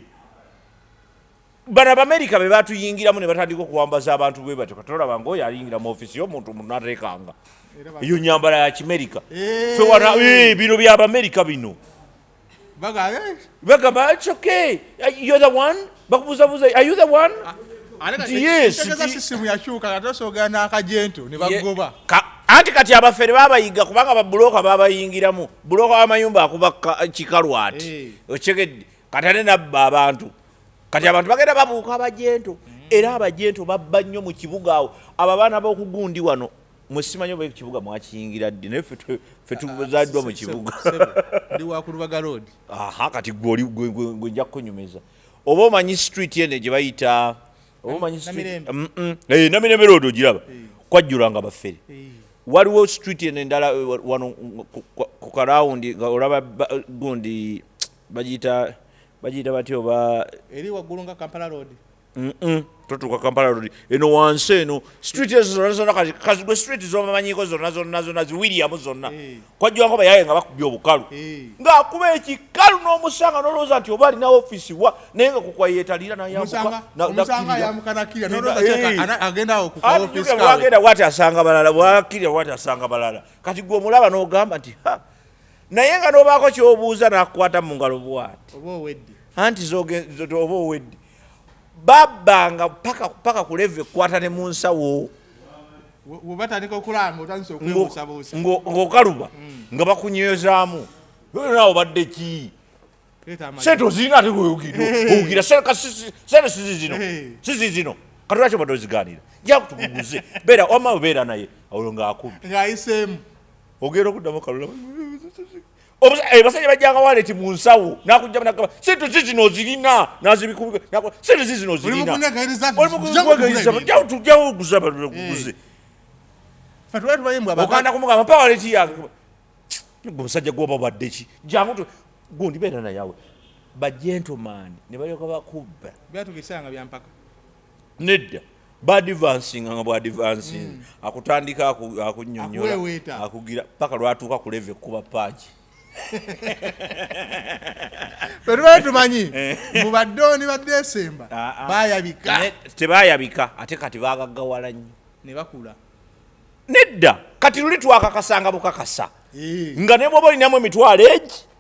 bano Abamerika be batuyingiramu ne batandika okuwambaza abantu bwe batyo katolaba ngoyo ayingira mu ofisi y'omuntu munateekanga eyo nyambala ya Kimerika fe wana bino bya Abamerika bino bagamba it's okay you're the one bakubuzabuza are you the one yes simu yashuka katosoga n'akajento ne bagoba anti kati abafere babayiga kubanga babuloka babayingiramu buloka w'amayumba akuba kikalwati okyegedde katane nabba abantu kati abantu bagenda babuuka abajento era abajento babba nnyo mu kibuga awo abo abaana b'okugundi wano mwesimanyi oba ekibuga mwakiyingira ddi naye fe tuzaddwa mu kibuga ndi wakulubaga road kati gwe nja kukunyumeza oba omanyi street ene gye bayita Namirembe road ogiraba kwajjulanga bafere waliwo street ene endala wano ku karawundi nga olaba gundi bagiyita batyo oba eri waggulu nga Kampala road totuuka Kampala road eno wansi eno street ezo zonna kazi gwe street z'omamanyiko zonna ziwiriamu zonna kwajjulanga bayaye nga bakubye obukalu ng'akuba ekikalu n'omusanga n'olowooza nti oba alina office wa naye nga kukwayeetalira nayamukanakiragenda bwati asanga balala bwakirira bwati asanga balala kati gwe omulaba n'ogamba nti naye nga n'obaako ky'obuuza n'akukwata mu ngalo bwati anti oba owedde babbanga paka ku leve ekwata ne mu nsawo ng'okaluba nga bakunywezaamu naawe obadde ki sente ozirina ate owugira sente sizizino kati lwaki obadde ozigaanira jakutuguguze wamma beera naye olwo ng'akubye ogenda okuddamu kalula basajja bajjanga waleti mu nsawo nakujja nakaba sente zizino ozirina nazibikubiga sente zizino ozirina tujjawo guze okanda kumugamba mpa waleti yange omusajja gwoba obadde ki jangu gundi beera nayawe bajentleman ne balyoka bakubba nedda badvancing nga bwadvancing akutandika akunyonyola akugira paka lwatuuka ku leve kuba paaji Pero tumanyi mu badoni ba December bayabika tebayabika ate kati bagagawala nnyo ne bakula nedda kati luli twakakasanga bukakasa nga ne bwoba olinamu emitwalo egi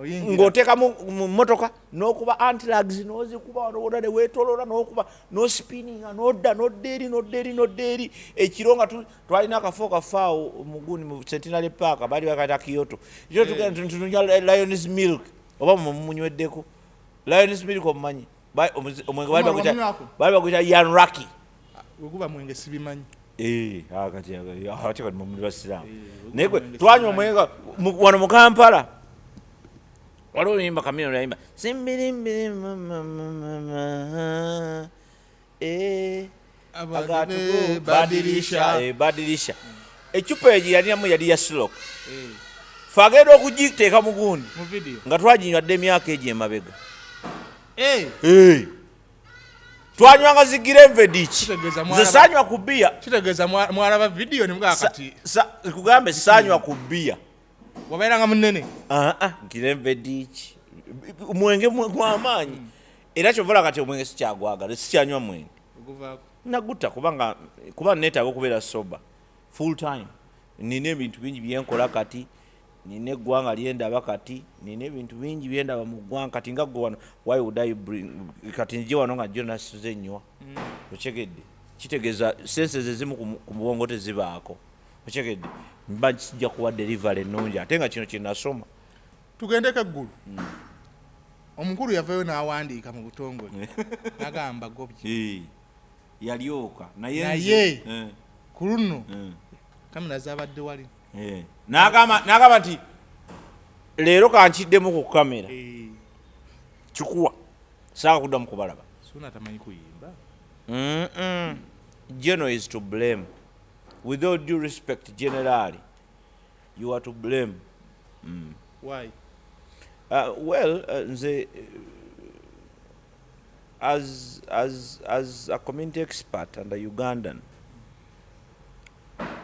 ng'oteeka mu mmotoka n'okuba antilags n'ozikuba wanoona ne weetolola n'okuba n'ospinninga n'odda n'odda eri ekiro nga twalina akafo kafaawo muguni mu Centenary Park baali bakayita Kyoto ekyo tugenda tununya Lion's Milk oba mumunyweddeko Lion's Milk omumanyi omwenge baali baguyita Yanraki okuba mwenge sibimanyi kati mumuli basiraamu naye gwe twanywa omwenge wano mu Kampala waliwo oyimba Chameleone yayimba simbirimbiri badirisha ecupa egi yalinamu yali ya Silok fe agenda okugiteeka mu gundi nga twaginywadde emyaka egi emabega twanywanga zigira envediki nze sanywa ku bbiya kitegeeza mwalaba video ne mugaa kati kugambe sanywa ku bbiya wabeeranga munene nkiremvediki omwenge gw'amaanyi era kyovola kati omwenge sikyagwagala sikyanywa mwenge nagutta kuba neetaaga okubeera soba full time nina ebintu bingi byenkola kati nina eggwanga lyendaba kati nina ebintu bingi byendaba mu ggwanga kati nga gwe wano why would I bring kati nje wano nga Jonas zenywa okyegedde kitegeza senses ezimu ku bwongo tezibaako okitegedde mba kijja kuwa delivery ennungi ate nga kino kinasoma tugendeko eggulu omukulu yavayo n'awandiika mu butongole n'agamba gobye yalyoka naye ku luno kamera zabadde wali n'agamba nti leero kankiddemu ku kamera kikuwa saaka kuddamu kubalaba suna tamanyi kuyimba General is to blame. With all due respect, generally, you are to blame. Why? Well, as a community expert and a Ugandan,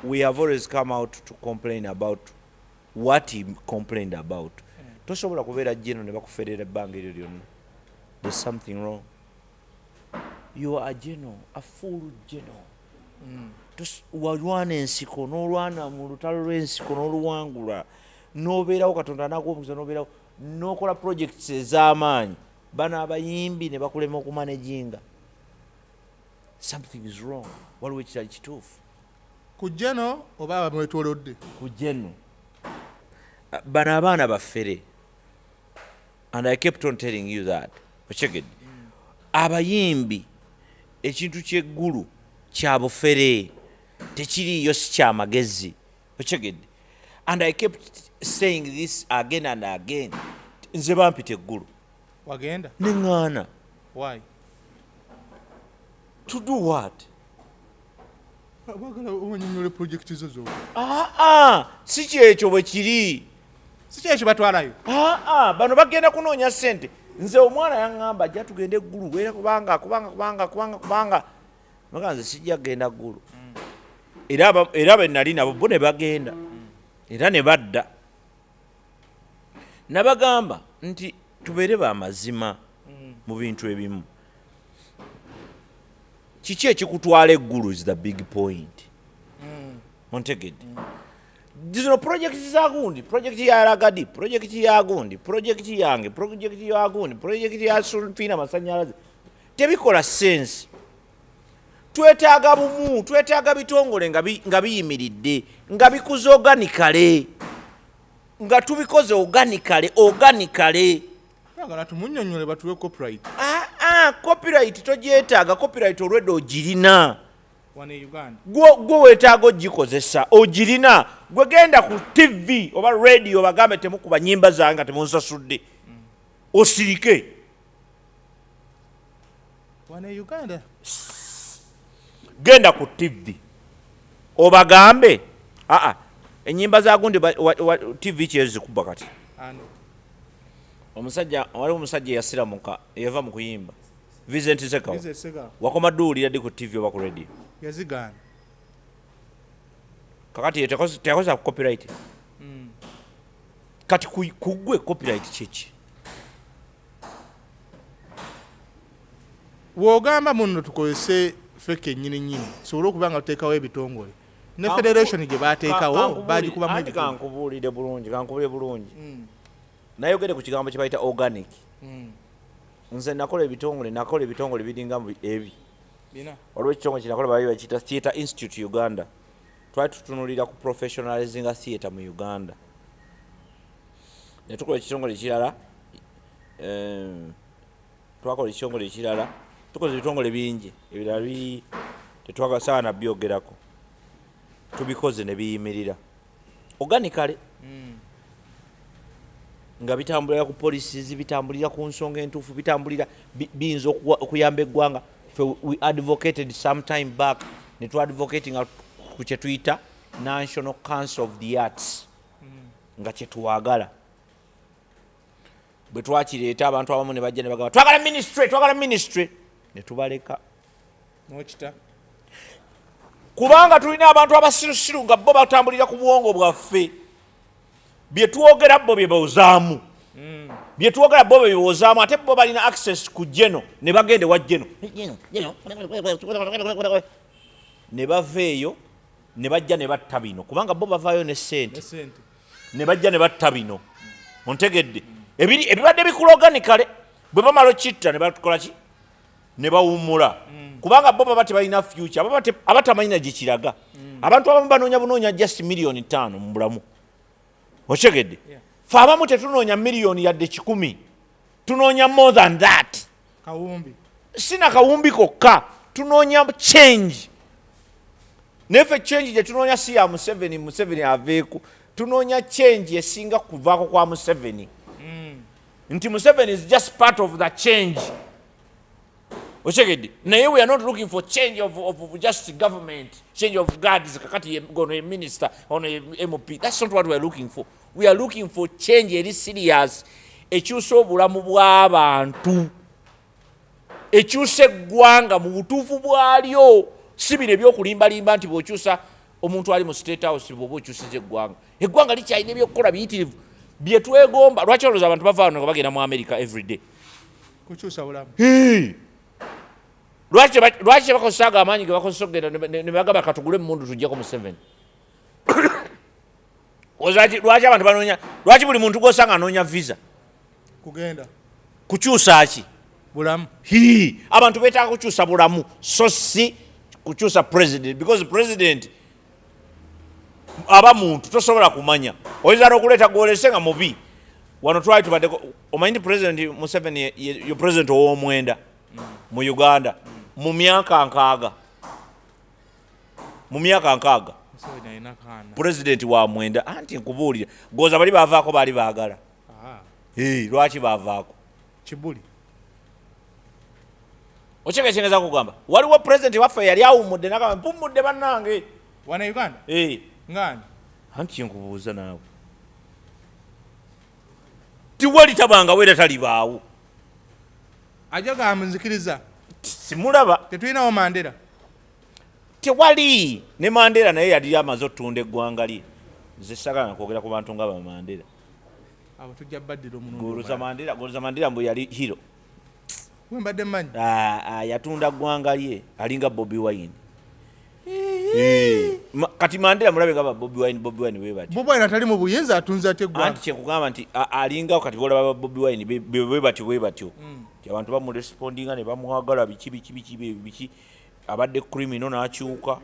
we have always come out to complain about what he complained about. Tosobola kubeera General ne bakuferera ebbanga eryo lyonna. There's something wrong. You are a general, a full general. Walwana ensiko n'olwana mu lutalo lw'ensiko n'oluwangula n'obeerawo Katonda n'agw'omukisa n'obeerawo n'okola projects ez'amaanyi bano abayimbi ne bakulema okumanaginga. Something is wrong. Waliwo ekitali kituufu. Ku general oba abamwetoolodde? Ku general. Bano abaana baffere. And I kept on telling you that. Okitegedde. Abayimbi ekintu ky'eggulu kya bufere tekiriyo si kya magezi okitegedde. And I kept saying this again and again. Nze bampita eggulu wagenda neŋŋaana. Why? To do what? Abagala onyonyole project zo zo. Si kyekyo bwe kiri. Si kyekyo batwalayo. Bano bagenda kunoonya ssente. Nze omwana yaŋŋamba ajja tugende eggulu wera kubanga maka nze sijja genda ggulu. Era be nali nabo bo ne bagenda era ne badda. Nabagamba nti tubeere b'amazima mu bintu ebimu. Kiki ekikutwala eggulu is the big point. Ontegedde. Zino projekiti za gundi, projekiti ya Ragadi, projekiti ya gundi, projekiti yange, projekiti ya gundi, projekiti ya Sulfina Masanyalaze. Tebikola sense. Twetaaga bumu, twetaaga bitongole nga biyimiridde, nga bikuze organically. Nga tubikoze organically. Agala tumunnyonnyole batuwe copyright. Copyright togyetaaga, copyright olwedde ogirina. Wane Uganda. Gwe weetaaga ogikozesa, ogirina. Gwe genda ku TV oba radio bagambe temukuba nnyimba zange nga temunsasudde. Osirike. Wane Uganda. Genda ku TV. Obagambe. Ennyimba za gundi TV kyezikuba kati. Waliwo omusajja yasiramuka yava mu kuyimba. Vincent Sekawa. Wakoma duulira ddi ku TV oba ku radio? Yazigaana. Kakati teyakoza copyright. Kati kugwe copyright kiki? Wogamba muno tukozese feke nyini sobola okuba nga tuteekawo ebitongole ne federation gye baateekawo bagikubamu ebitongole. Kankubulire bulungi. Nayogere ku kigambo kye bayita organic. Nze nakola ebitongole biringa ebi. Waliwo ekitongole kinakola bayo bakiyita Theatre Institute Uganda. Twali tutunulira ku professionalizing theatre mu Uganda. Ne tukola ekitongole kirala. Twakola ekitongole kirala. Tukoze ebitongole bingi. Ebirala tetwaga saana byogerako. Tubikoze ne biyimirira. Organically. Nga bitambulira ku policies, bitambulira ku nsonga entuufu, bitambulira biyinza okuyamba eggwanga. We advocated some time back ne tu advocating ku kye tuyita National Council of the Arts. Nga kye tuwagala. Bwe twakireeta abantu abamu ne bajja ne bagamba twagala ministry ne tubaleka. N'okita. Kubanga tulina abantu abasirusiru nga bo batambulira ku bwongo bwaffe. Bye twogera bo bye bawuzaamu. Bye twogera bo bye bawuzaamu ate bo balina access ku jeno ne bagende wa jeno. Ne baveeyo ne bajja ne batta bino kubanga bo bavaayo ne ssente. Ne bajja ne batta bino. Ontegedde. Ebibadde bikula organically bwe bamala okitta ne batukola ki? Ne bawummula. kubanga bo baba tebalina future abatamanyina gye kiraga abantu abamu banoonya just million 5 mu bulamu okyegedde fe abamu tetunoonya million yadde 100 tunoonya more than that kawumbi sina kawumbi kokka tunoonya change nefe change gye tunoonya si ya Museveni aveeku tunoonya change esinga kuvaako kwa Museveni nti Museveni is just part of the change okyegedde naye we are not looking for change of just government change of guards kakati gono a minister on a MP. That's not what we are looking for. We are looking for change eri serious ekyusa obulamu bw'abantu ekyusa eggwanga mu butuufu bwalyo si bino ebyokulimbalimba nti bw'okyusa omuntu ali mu state house bw'oba okyusiza eggwanga likyalina ebyokukola biyitirivu bye twegomba. Lwaki olowooza abantu bava wano nga bagenda mu America every day kukyusa bulamu? Lwaki bakozesaaga amaanyi ge bakozesa okugenda ne bagamba katugule emundu tujjeko mu 7 lwaki abantu banoonya lwaki buli muntu gw'osanga anoonya visa kugenda kukyusa ki bulamu? Abantu beetaaga kukyusa bulamu so si kukyusa president because president aba muntu tosobola kumanya oyinza n'okuleeta gwolese nga mubi wano twali tubaddeko omanyi nti president Museveni ye president ow'omwenda mu Uganda mu myaka nkaaga president wa mwenda anti nkubuulira goza bali bavaako baali baagala lwaki bavaako kibuli okyegekyengeza kugamba waliwo president waffe yali awummudde nagamba mpummudde bannange wana Uganda ngani anti nkubuuza naawe tiwali tabangawo era talibaawo ajaga amunzikiriza simulaba tetulinawo Mandela tewali ne Mandela naye yali amaze otunda eggwanga lye nze sagala kwogera ku bantu nga ba Mandela abo tujja baddira omuno goloza Mandela mbu yali hero wembadde mmanyi yatunda ggwanga lye alinga Bobi Wine kati Mandela mulabe nga Bobi Wine webati Bobi Wine atali mu buyinza atunza ate eggwanga anti kyekugamba nti alinga kati golaba Bobi Wine bwebatyo abantu bamurespondinga ne bamuwagala biki abadde criminal n'akyuka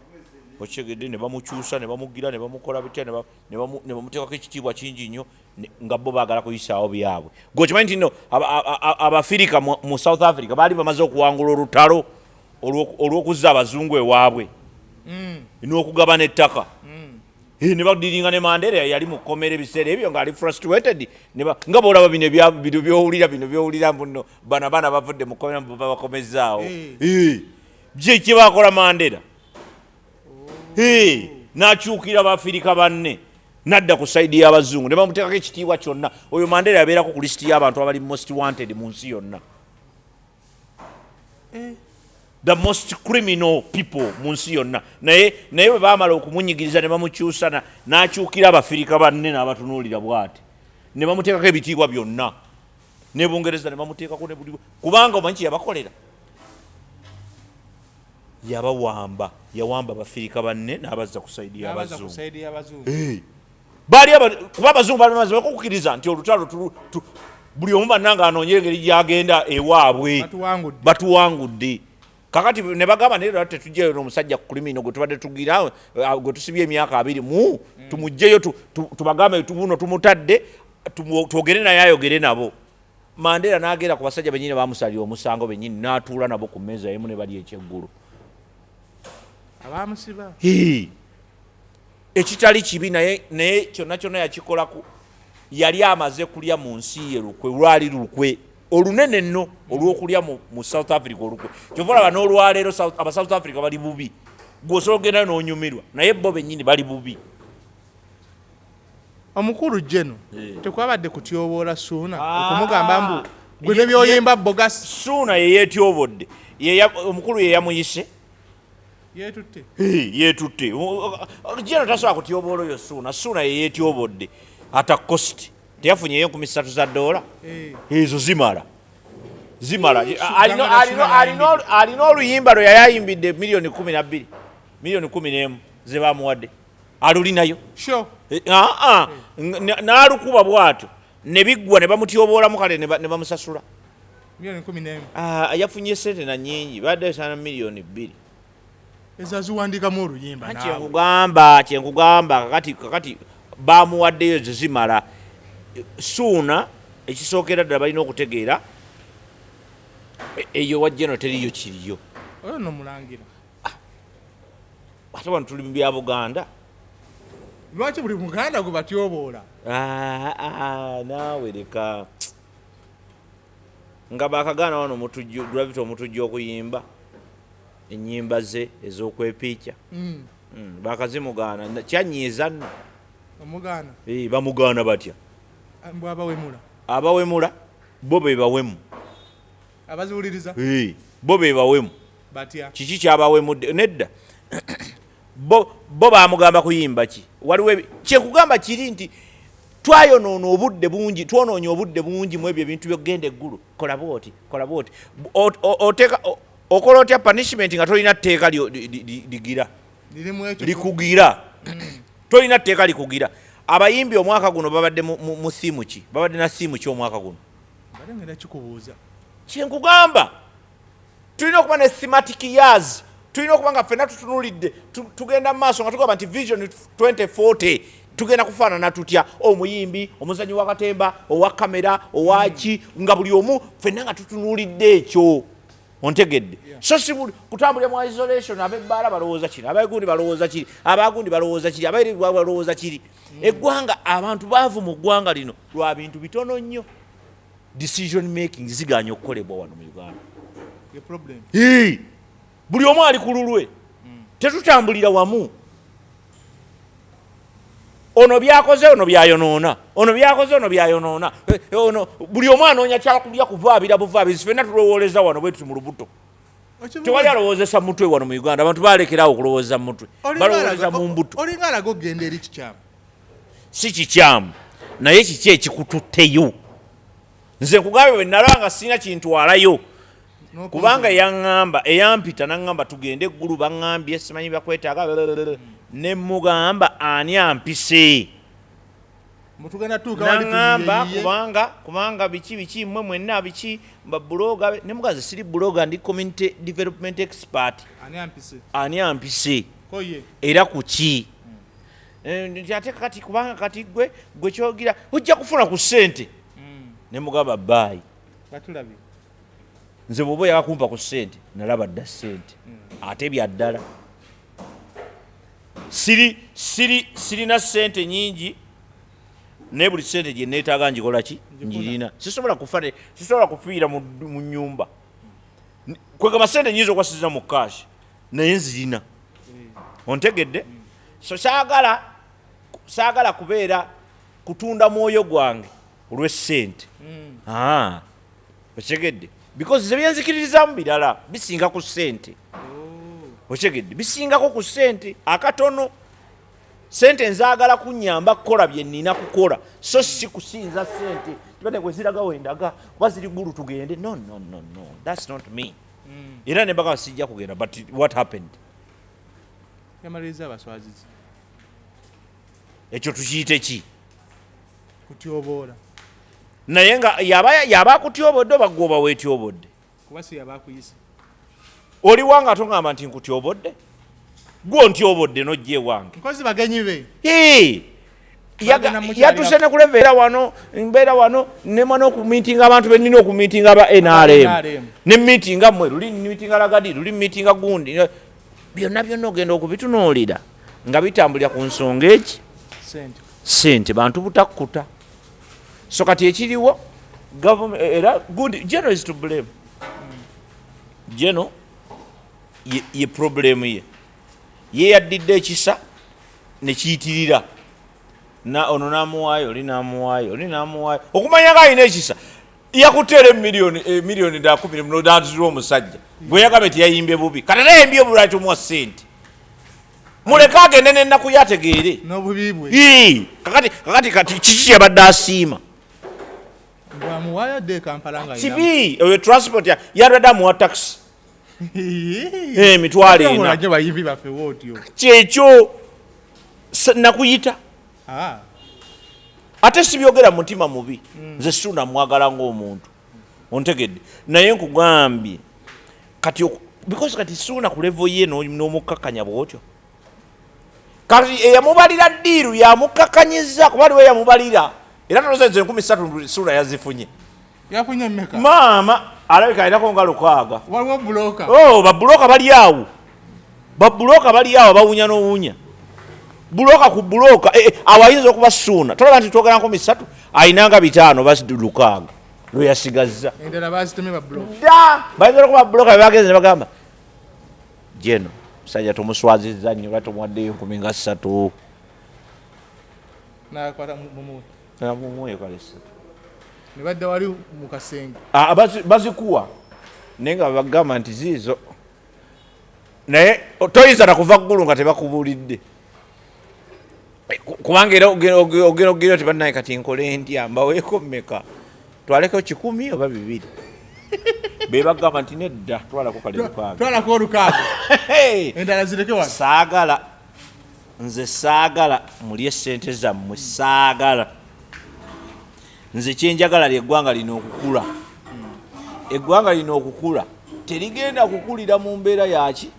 okyegedde ne bamukyusa ne bamugira ne bamukola bitya ne bamuteekako ekitiibwa kingi nnyo nga bo baagala kuyisaawo byabwe gwekimanyi nti no abafirika mu South Africa baali bamaze okuwangula olutalo olw'okuzza abazungu ewaabwe n'okugabana ettaka ne badiringa ne Mandela yali mu kkomera ebiseera ebyo ng'ali frustrated nga boolaba bino byowulira muno bana bavudde mu kkomera babakomezaawo kye bakola Mandela n'akyukira abafirika banne n'adda ku sayidi y'abazungu ne bamuteekako ekitiibwa kyonna oyo Mandela yabeerako ku lisiti y'abantu abali most wanted mu nsi yonna the most criminal people mu nsi yonna naye bwe baamala okumunyigiriza ne bamukyusa n'akyukira abafirika banne n'abatunuulira bw'ati ne bamuteekako ebitiibwa byonna ne Bungereza ne bamuteekako ne buli kubanga omanyi kye yabakolera yawamba abafirika banne n'abazza ku sayidi y'abazungu kuba abazungu bali bamaze okukkiriza nti olutalo buli omu bannanga anoonye engeri gyagenda ewaabwe batuwangudde kakati ne bagamba naye tetujjayo n'omusajja ku kulimino gwe tubadde tugira gwe tusibye emyaka 2 tumugjeyo tubagambe buno tumutadde twogere naye ayogere nabo. Mandela n'agenda ku basajja bennyini baamusalira omusango bennyini n'atuula nabo ku mmeeza emu ne bali ekyeggulu abaamusiba ekitali kibi naye kyonna yakikolaku yali amaze kulya mu nsi ye lukwe lwali lukwe olunene nno olw'okulya mu South Africa olukwe kyova olaba n'olwaleero aba South Africa bali bubi gwosobola ogenda n'onyumirwa naye bo bennyini bali bubi. Omukulu Jeno tekwabadde kutyoboola Suuna okumugamba mbu gwe ne byoyimba bogasi. Suuna ye yeetyobodde omukulu ye yamuyise yeetutte Jeno tasobola kutyoboola oyo Suuna ye yeetyobodde ata cost teyafunyeyo $3,000 ezo zimala alina oluyimba lwe yayimbidde $12 million 11 ze bamuwadde alulinayo n'alukuba bw'atyo ne biggwa ne bamutyoboolamu kale ne bamusasula milioni 11 yafunye sente na nyingi badde sana milioni 2 ezaziwandika mu oluyimba nawe kyenkugamba kakati bamuwaddeyo zizimala suuna ekisookera ddala balina okutegeera eyo wajjeno teriyo kiriyo oyo nomulangira ate wano tuli mu bya Buganda lwaki buli muganda gwe batyoboola naawe leka nga bakagaana wano lwabita omutujja okuyimba ennyimba ze ez'okwepiica bakazimugaana kyanyiiza nno omugaana bamugaana batya abawemula bo be bawemu abaziwuliriza bo be bawemu batya kiki kyabawemudde nedda bo bamugamba kuyimba ki waliwo kyekugamba kiri nti twayonoona obudde bungi twonoonye obudde bungi mu ebyo ebintu byogenda eggulu kola booti okola otya punishment nga tolina tteeka ligira likugira tolina tteeka likugira abayimbi omwaka guno babadde mu siimu ki babadde na siimu ki omwaka guno kyenkugamba tulina okuba ne thematic years tulina okuba nga ffenna tutunulidde tugenda mu maaso nga tugamba nti vision 2040 tugenda kufaanana tutya omuyimbi omuzanyi wa katemba owa kamera owaki nga buli omu ffenna nga tutunulidde ekyo ontegedde so si kutambulira mu isolation ab'ebbaala balowooza kiri abagundi balowooza kiri abagundi balowooza kiri abairi balowooza kiri eggwanga abantu baavu mu ggwanga lino lwa bintu bitono nnyo decision making ziganye okukolebwa wano mu Uganda buli omu ali ku lulwe tetutambulira wamu ono byakoze ono byayonoona ono byakoze ono byayonoona ono buli omu anoonya kyakulya kuvaabira buvaabirizi ffenna tulowooleza wano bwe tuti mu lubuto tewali alowoozesa mutwe wano mu Uganda abantu balekerawo okulowooza mu mutwe balowooza mu mbuto olinga alaga okgenda eri kikyamu si kikyamu naye kiki ekikututteyo nze nkugambye bwe nalaba nga sirina kintwalayo kubanga yaŋŋamba eyampita naŋŋamba tugende eggulu baŋŋambye simanyi bakwetaaga ne mugamba ani ampise naŋŋamba kubanga biki mmwe mwenna biki babuloga ne mugazi siri buloga ndi community development expert ani ampise era kuki ate kati kubanga kati gwe kyogira ojja kufuna ku ssente ne mugamba baayi nze bw'oba oyagala kumpa ku ssente nalaba dda ssente ate byaddala sirina ssente nyingi naye buli ssente gye neetaaga njikola ki njirina sisobola kufiira mu nnyumba kwegamba ssente nyinza okuba sizina mu kaashi naye nzirina ontegedde so saagala kubeera kutunda mwoyo gwange olw'essente okitegedde because ze byenzikiririzaamu birala bisinga ku ssente okitegedde bisingako ku ssente akatono ssente nzaagala kunnyamba kukola bye nnina kukola so si kusinza ssente tibadde gwe ziraga wendaga kuba ziri ggulu tugende no that's not me era ne mbagamba sijja kugenda but what happened yamaliriza abaswazizi ekyo tukiyite ki kutyoboola naye nga yaba akutyobodde oba gwe oba weetyobodde kuba si yaba akuyise oli wange atongamba nti nkutyobodde gwe ontyobodde n'ojja ewange nkozi bagenyi be yatuse ne kuleveera wano mbeera wano nema n'okumiitinga abantu benina okumiitinga aba NRM ne miitinga mmwe luli miitinga lagadi luli miitinga gundi byonna ogenda okubitunuulira nga bitambulira ku nsonga eki ssente bantu butakkuta so kati ekiriwo government era good Geno is to blame Geno ye problem ye yaddidde ekisa ne kiyitirira ono n'amuwaayo oli n'amuwaayo okumanya nga alina ekisa yakuteera emiliyoni ddala 10 n'odazirwa omusajja bwe yagambye nti yayimbye bubi kati ate yayimbye bubi lwaki omuwa ssente muleke agende n'ennaku yategeere n'obubibwe kakati kiki yabadde asiima bwamuwaayo dde Kampala nga kibi eyo transport yabadde amuwa taxi emitwalo ena bayimbi baffe wootyo kyekyo nakuyita ate sibyogera mutima mubi nze situna mwagala ng'omuntu ontegedde naye nkugambye kati because kati suna ku level ye n'omukakanya bwotyo kati eyamubalira ddiiru yamukakanyiza kuba aliwe yamubalira era tolozenze 13 suna yazifunye yafunye mmeka maama alabika alinako nga 6 waliwo buloka babuloka bali awo bawunya n'owunya buloka ku buloka awayinza okuba suna tolaba nti twogera 13 ayinanga 5 basi 6 lwe yasigazza endala bazitemye babuloka bayinza okuba buloka bebagenze ne bagamba jeno musajja tomuswazizza nnyo lwaki tomwaddeyo 13 nakwata mumuyo kalesa ne badda wali mu kasenge bazikuwa naye nga bagamba nti ziizo naye toyinza nakuva ggulu nga tebakubulidde kubanga era ogera oti bannaye kati nkole ntya mbaweeko mmeka twaleko 10 oba 2 bebagamba nti nedda twalako olukaaga endala zireke wano nze saagala mulye sente zammwe saagala nze kyenjagala lyeggwanga lino okukula eggwanga lino okukula terigenda kukulira mu mbeera yaki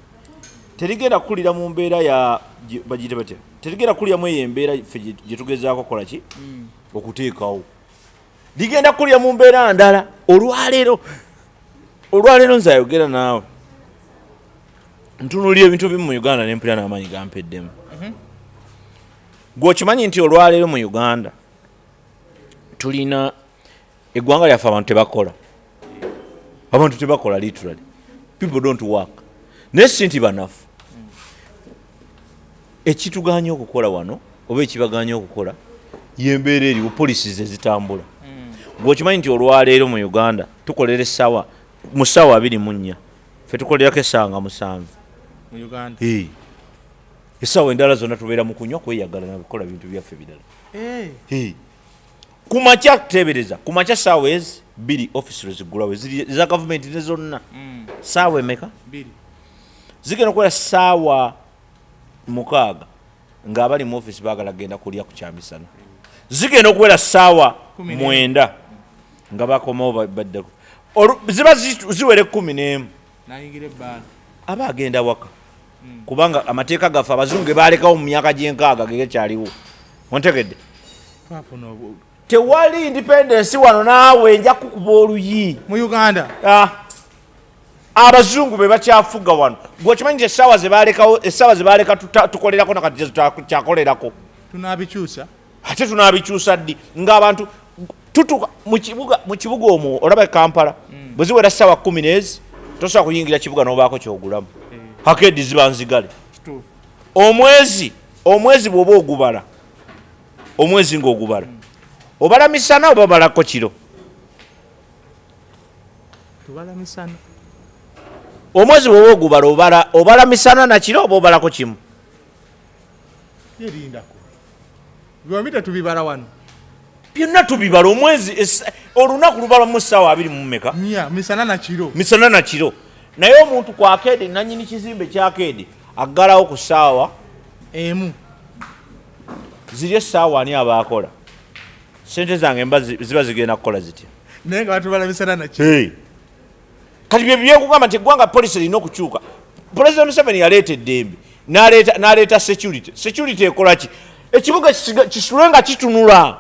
terigenda kukulira mu mbeera ya bagite batya terigenda kukuliramu eyo embeera ffe gye tugezaako kola ki okuteekawo ligenda kukulira mu mbeera ndala olwaleero nze ayogera naawe ntunuulira ebintu bimu mu Uganda nempulira n'amaanyi gampeddemu gwe okimanyi nti olwaleero mu Uganda tulina eggwanga lyaffe abantu tebakola literally people don't work naye si nti banafu ekituganya okukola wano oba ekibaganya okukola yembeera eriwo polisi ze zitambula gwe okimanyi nti olwaleero mu Uganda tukolera essaawa mu ssaawa 24 ffe tukolerako essaawa nga 7 mu Uganda essaawa endala zonna tubeera mu kunywa kweyagala nakukola bintu byaffe birala kumakya kuteebereza kumakya ssaawa ezi 2 office zigulawo za gavumenti ne zonna ssaawa emeka zigenda okukola ssaawa 6 ng'abali mu office baagala genda kulya ku kyamisana zigenda okuwera ssaawa 9 nga bakomawo baddeko ziba ziwere 11 aba agenda waka kubanga amateeka gaffe abazungu ge baalekawo mu myaka gy'enkaaga gekyaliwo ontegedde tewali independence wano naawe nja kukuba oluyi mu Uganda abazungu be bakyafuga wano gwekimanyi nti essaawa ze baaleka tukolerako nakati kyakolerako ate tunaabikyusa ddi ng'abantu tutuka mu kibuga omwo olaba Kampala bwe ziwera ssaawa 10 n'ezi tosobola kuyingira kibuga n'obaako kyogulamu hakedi ziba nzigale omwezi bw'oba ogubala omwezi ng'ogubala obala misana oba obalako kiro omwezi bw'oba ogubala obala misana na kiro oba obalako kimu byombi tetubibala wano byonna tubibala omwezi olunaku lubala mu ssaawa 24 misana na kiro naye omuntu ku akeedi nannyini kizimbe kyakeedi aggalawo ku ssaawa emu ziri essaawa ani abaakola sente zange mba ziba zigenda kukola zitya naye nga batubala misana na kiro kati bye byekugamba nti eggwanga polisi erina okukyuka President Museveni yaleeta eddembe n'aleeta security ekola ki ekibuga kisule nga kitunula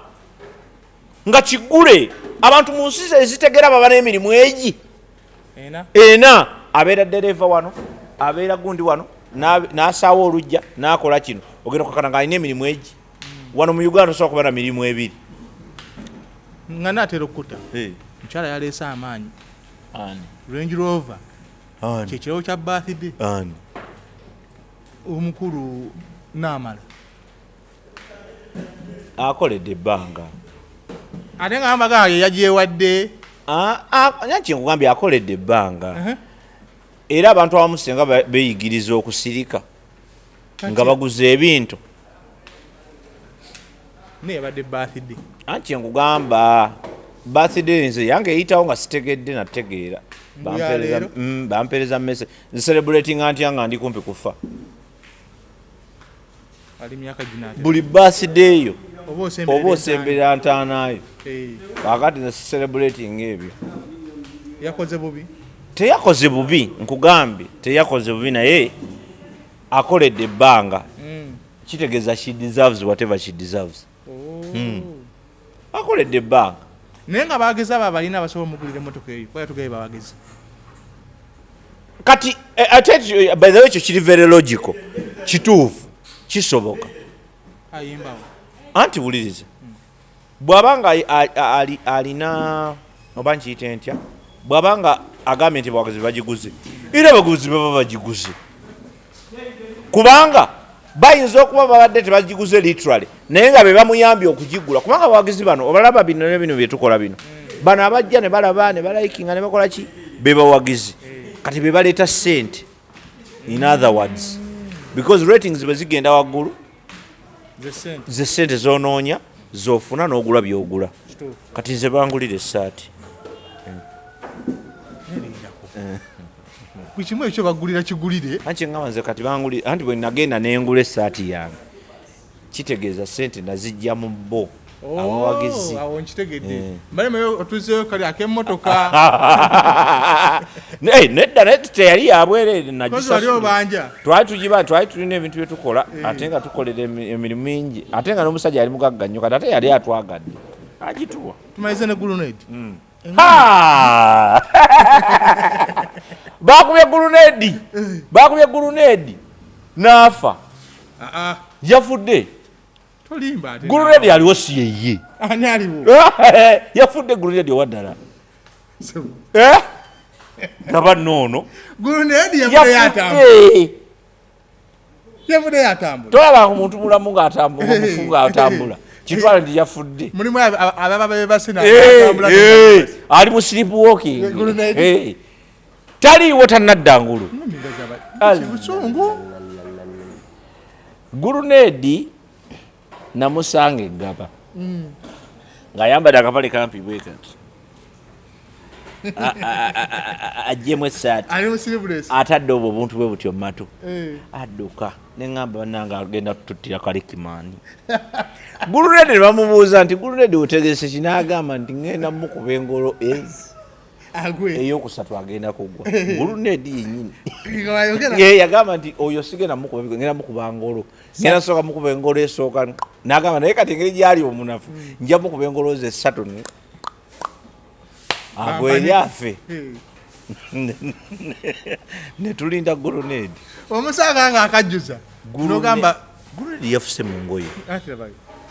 nga kiggule abantu mu nsi ezitegera baba n'emirimu egi ena abeera dereva wano abeera gundi wano n'asaawa olujja n'akola kino ogenda kukakana nga alina emirimu egi wano mu Uganda osobola kuba na mirimu 2 nga naatera okkuta mukyala yaleese amaanyi Range Rover kyekirawo kya birthday omukulu n'amala akoledde ebbanga ate nga ambaga yagyewadde nyanki nkugambye akoledde ebbanga era abantu abamu singa beeyigiriza okusirika nga baguza ebintu naye yabadde birthday anki nkugamba birthday nze yange eyitawo nga sitegedde nategeera bampeereza message celebrating antya nga ndi kumpi kufa buli birthday yo oba osemberera ntaanaayo kakati nze celebrating ebyo yakoze bubi teyakoze bubi nkugambye teyakoze bubi naye akoledde ebbanga kitegeeza she deserves whatever she deserves akoledde ebbanga naye nga bagezi abo balina abasobola omugulira emmotoka eyo kuba yatugaye babagezi kati ate by the way ekyo kiri very logical kituufu kisoboka ayimbawo anti wuliriza bw'abanga alina oba nkiyite ntya bw'abanga agambye nti abaguzi bagiguze era abaguzi baba bagiguze kubanga bayinza okuba babadde tebagiguze literally naye nga be bamuyambye okugigula kubanga abawagizi bano obalaba bino nebino byetukola bino bano abajja ne balaba ne balayikinga ne bakola ki be bawagizi kati be baleeta ssente in other words because ratings bwe zigenda waggulu ze ssente zonoonya zofuna n'ogula byogula kati nze bangulira essaati kimu ekyo bagulira kigulire anti ngamba nze kati bangulira anti bwe nagenda nengula essaati yange kitegeeza ssente nazijja mu bo abawagizi awo nkitegedde mbalemeyo otuzeeyo kali ak'emmotoka nedda naye teyali yabwereere nagisabanja twali tulina ebintu byetukola ate nga tukolera emirimu mingi ate nga n'omusajja yali mugagga nnyo kati ate yali atwagadde agituwa tumalize ne gulunedi bakubye gulunedi n'afa yafudde gulunedi aliwo si yeye yafudde gulunedi owaddala naba noono yafudde yatambula tolaba omuntu mulamu ng'omufu ng'atambula kitwala nti yafudde mulimu ababa bebasina ali mu sleep walking taliiwo tannaddangulu gulunedi namusanga eggaba ng'ayambadde akapale kampi bwe kati ajjemu essaati atadde obwo obuntu bwe butyo mumatu adduka neŋŋamba bannange agenda tututtira kalikimaani gulunedi ne bamubuuza nti gulunedi otegese kinaagamba nti ŋŋenda mukuba engolo eyokusatu agenda kugwa gulunedi yennyini yagamba nti oyo sigenda ngenda mukuba ngolo ngenda sooka mukuba engolo esooka n'agamba naye kati engeri gyali omunafu nja mukuba engolo ze esatu agwenyafe netulinda gulunedi omusanga nga akajjuza nogamba gulunedi yafuse mu ngoye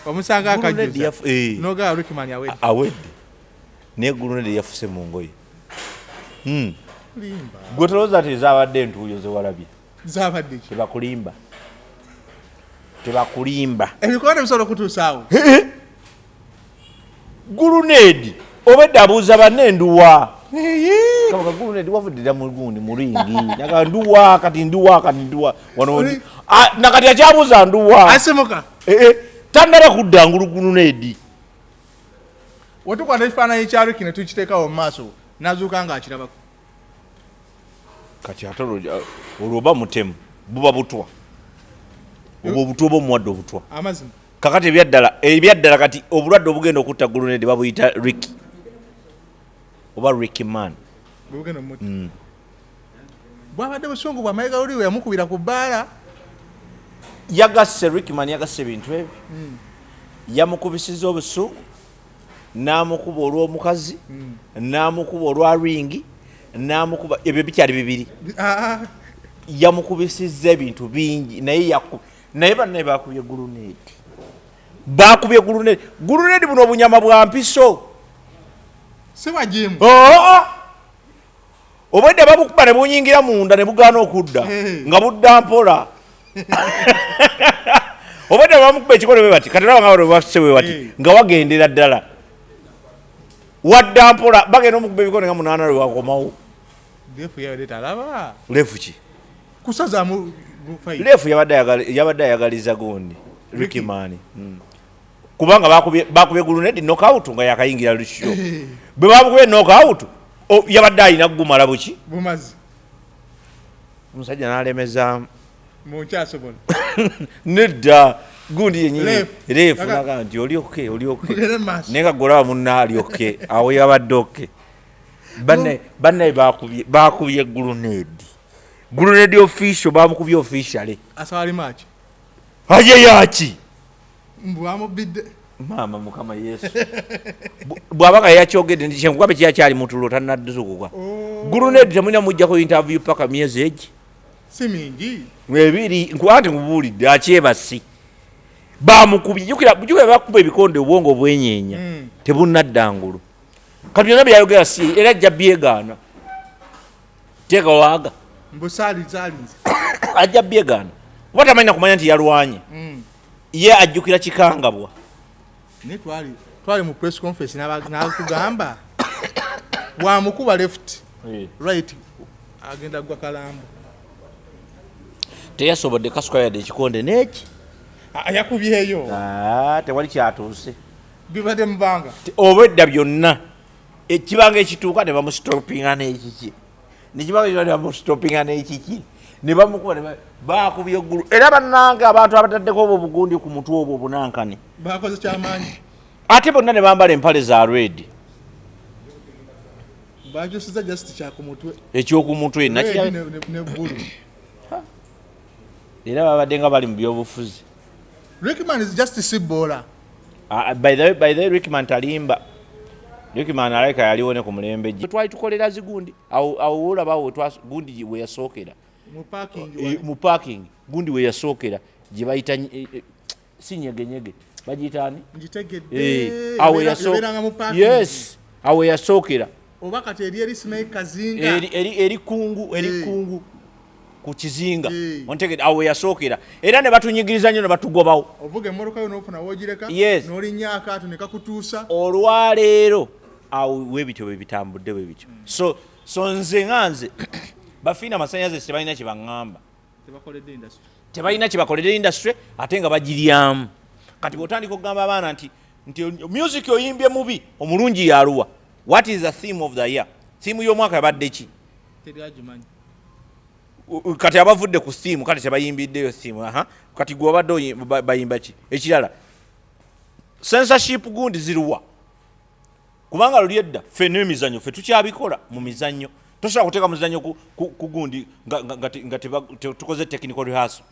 omusanga akajjuza nogamba rikimani awedde naye gulunedi yafuse mu ngoye gwe tolowooza ti zabadde entuuyo zewalabye zabadde tebakulimba ebikoone bisobola okutuusaawo gulunedi obedde abuuza banne nduwa kabuka gulunedi wavuddira mu gundi mulingi naga nduwa kati wano nakati akyabuuza nduwa asemuka tandala kudda ngulu gulunedi wetukwata ekifaananyi kyalo kino tukiteekawo mu maaso nazuuka nga akirabako kati ate olwo oba mutemu buba butwa obwo obutwa oba omuwadde obutwa amazima kakati ebyaddala kati obulwadde obugenda okutta gulunedi babuyita Ricky oba Ricky man bwabadde busungu bwamayiga luli we yamukubira ku bbaala yagasse Ricky man yagasse ebintu ebyo yamukubisiza obusungu n'amukuba olw'omukazi n'amukuba olwa ringi n'amukuba ebyo bikyali bibiri yamukubisizza ebintu bingi naye bannaye bakubye gulunedi buno obunyama bwa mpiso siwajimu obwedde babukuba ne bunyingira munda ne bugaana okudda nga budda mpola obwedde bamukuba ekikono bwe bati kati laba nga base bwe bati nga wagendera ddala wadda mpola bagenda omukuba ebikono nga munaana lwe wakomawo lefu ki lefu yabadde ayagaliza gundi rikimani kubanga bakubye gulunedi knockout nga yakayingira lusho bwe bamukubye knockout yabadde alina kugumala buki bumazi omusajja n'alemeza munkyasobola nedda gundi yenyini lefu naga nti oli oke naye nga golaba munna ali oke awo yabadde oke banne bakubye grenade official bamukubye officially asawali machi aje yaki mbwamubidde mama mukama Yesu bwabanga yakyogedde ndi kyenkugabe kyakyali mutulo tanadduzukuka grenade temulina mujja ku interview paka myezi egi si mingi ebiri nkwate ngubulidde akyebasi bamukubye jukira bakuba ebikonde obwongo bwenyeenya tebunaddangulu kati byonna byayogera si era ajja byegaana teeka waaga mbusali ajja byegaana kuba tamanyi kumanya nti yalwanye ye ajjukira kikangabwa ne twali mu press conference n'akugamba wamukuba left right agenda gwa kalambo teyasobodde kasuka yadde ekikonde neki yakubyeyo tewali kyatuuse bibadde mubanga obwedda byonna ekibanga ekituuka ne bamusitopinga n'ekiki nekibanga bamusitopinga n'ekiki ne bamukuba bakubye eggulu era bannanga abantu abataddeko obwo obugundi ku mutwe obwo obunankane bakoze kyamaanyi ate bonna ne bambala empale za red bakyusiza just kyakumutwe ekyokumutwe nebbulu era babadde nga bali mu byobufuzi Rickman is just a sibola by the way Rickman talimba Rickman alaika yaliwo ne ku mulembe gye twali tukolera zigundi awo olabawo gundi we yasookera mu parking gundi we yasookera gye bayita sinyegenyege bagiyitaani yes awo yasookera oba kati eri Ismail Kazinga eri kungu ku kizinga ontegedde awo yasookera era ne batunyigiriza nnyo ne batugobawo ovuga emmoloka yo n'ofuna woogireka n'olinnya akaato ne kakutuusa olwaleero awo webityo bwe bitambudde webityo so nze nga nze bafiina amasannyalaze tebalina kye baŋŋamba tebalina kye bakoledde industry ate nga bagiryamu kati bw'otandika okugamba abaana nti music oyimbye mubi omulungi yaluwa what is the theme of the year theme y'omwaka yabadde ki kati abavudde ku theme kati tebayimbiddeyo theme kati gwe obadde bayimba ki ekirala censorship gundi ziruwa kubanga luli edda ffe n'emizannyo ffe tukyabikola mu mizannyo tosobola kuteeka muzannyo ku gundi nga tukoze technical rehearsal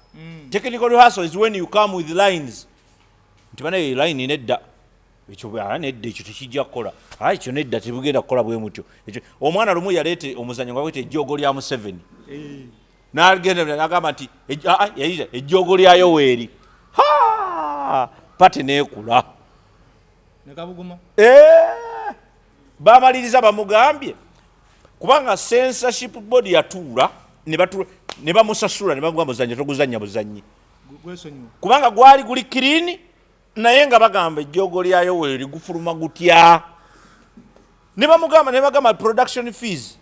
technical rehearsal is when you come with lines nti banaye line nedda nedda ekyo tekijja kukola ekyo nedda tebugenda kukola bwe mutyo omwana lumu yaleete omuzannyo nga wete ejjoogo lya Museveni n'agenda n'agamba nti ejjoogo lya Yoweri pate neekula bamaliriza bamugambye kubanga censorship board yatuula ne bamusasula ne bamuga muzannyo toguzannya buzannyi kubanga gwali guli kirini naye nga bagamba ejjoogo lya Yoweri gufuluma gutya ne bagamba production fees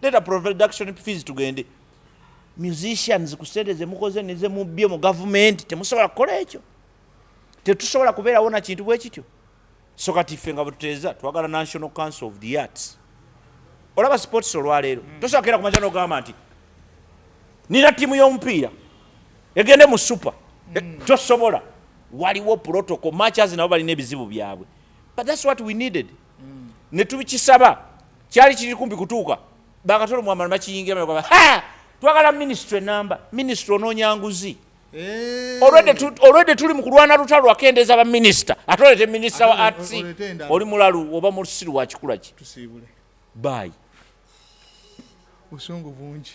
leta production fees tugende musicians ku sente ze mukoze ne ze mubbye mu government temusobola kukola ekyo tetusobola kubeerawo na kintu bwe kityo so kati ffe nga bwetuteeza twagala National Council of the Arts olaba sports olwaleero tosobola kera kumaca n'ogamba nti nina ttiimu y'omupiira egende mu super tosobola waliwo protocol matches nabo balina ebizibu byabwe but that's what we needed ne tubikisaba kyali kiri kumpi kutuuka bakatolo mwamala bakiyingira twagala ministry number ministry ononyanguzi already tuli mu kulwana lutalo lwakendeeza ba minister atolete minister wa arts oli mulalu oba musiru wa kikula ki tusibule bye usungu bungi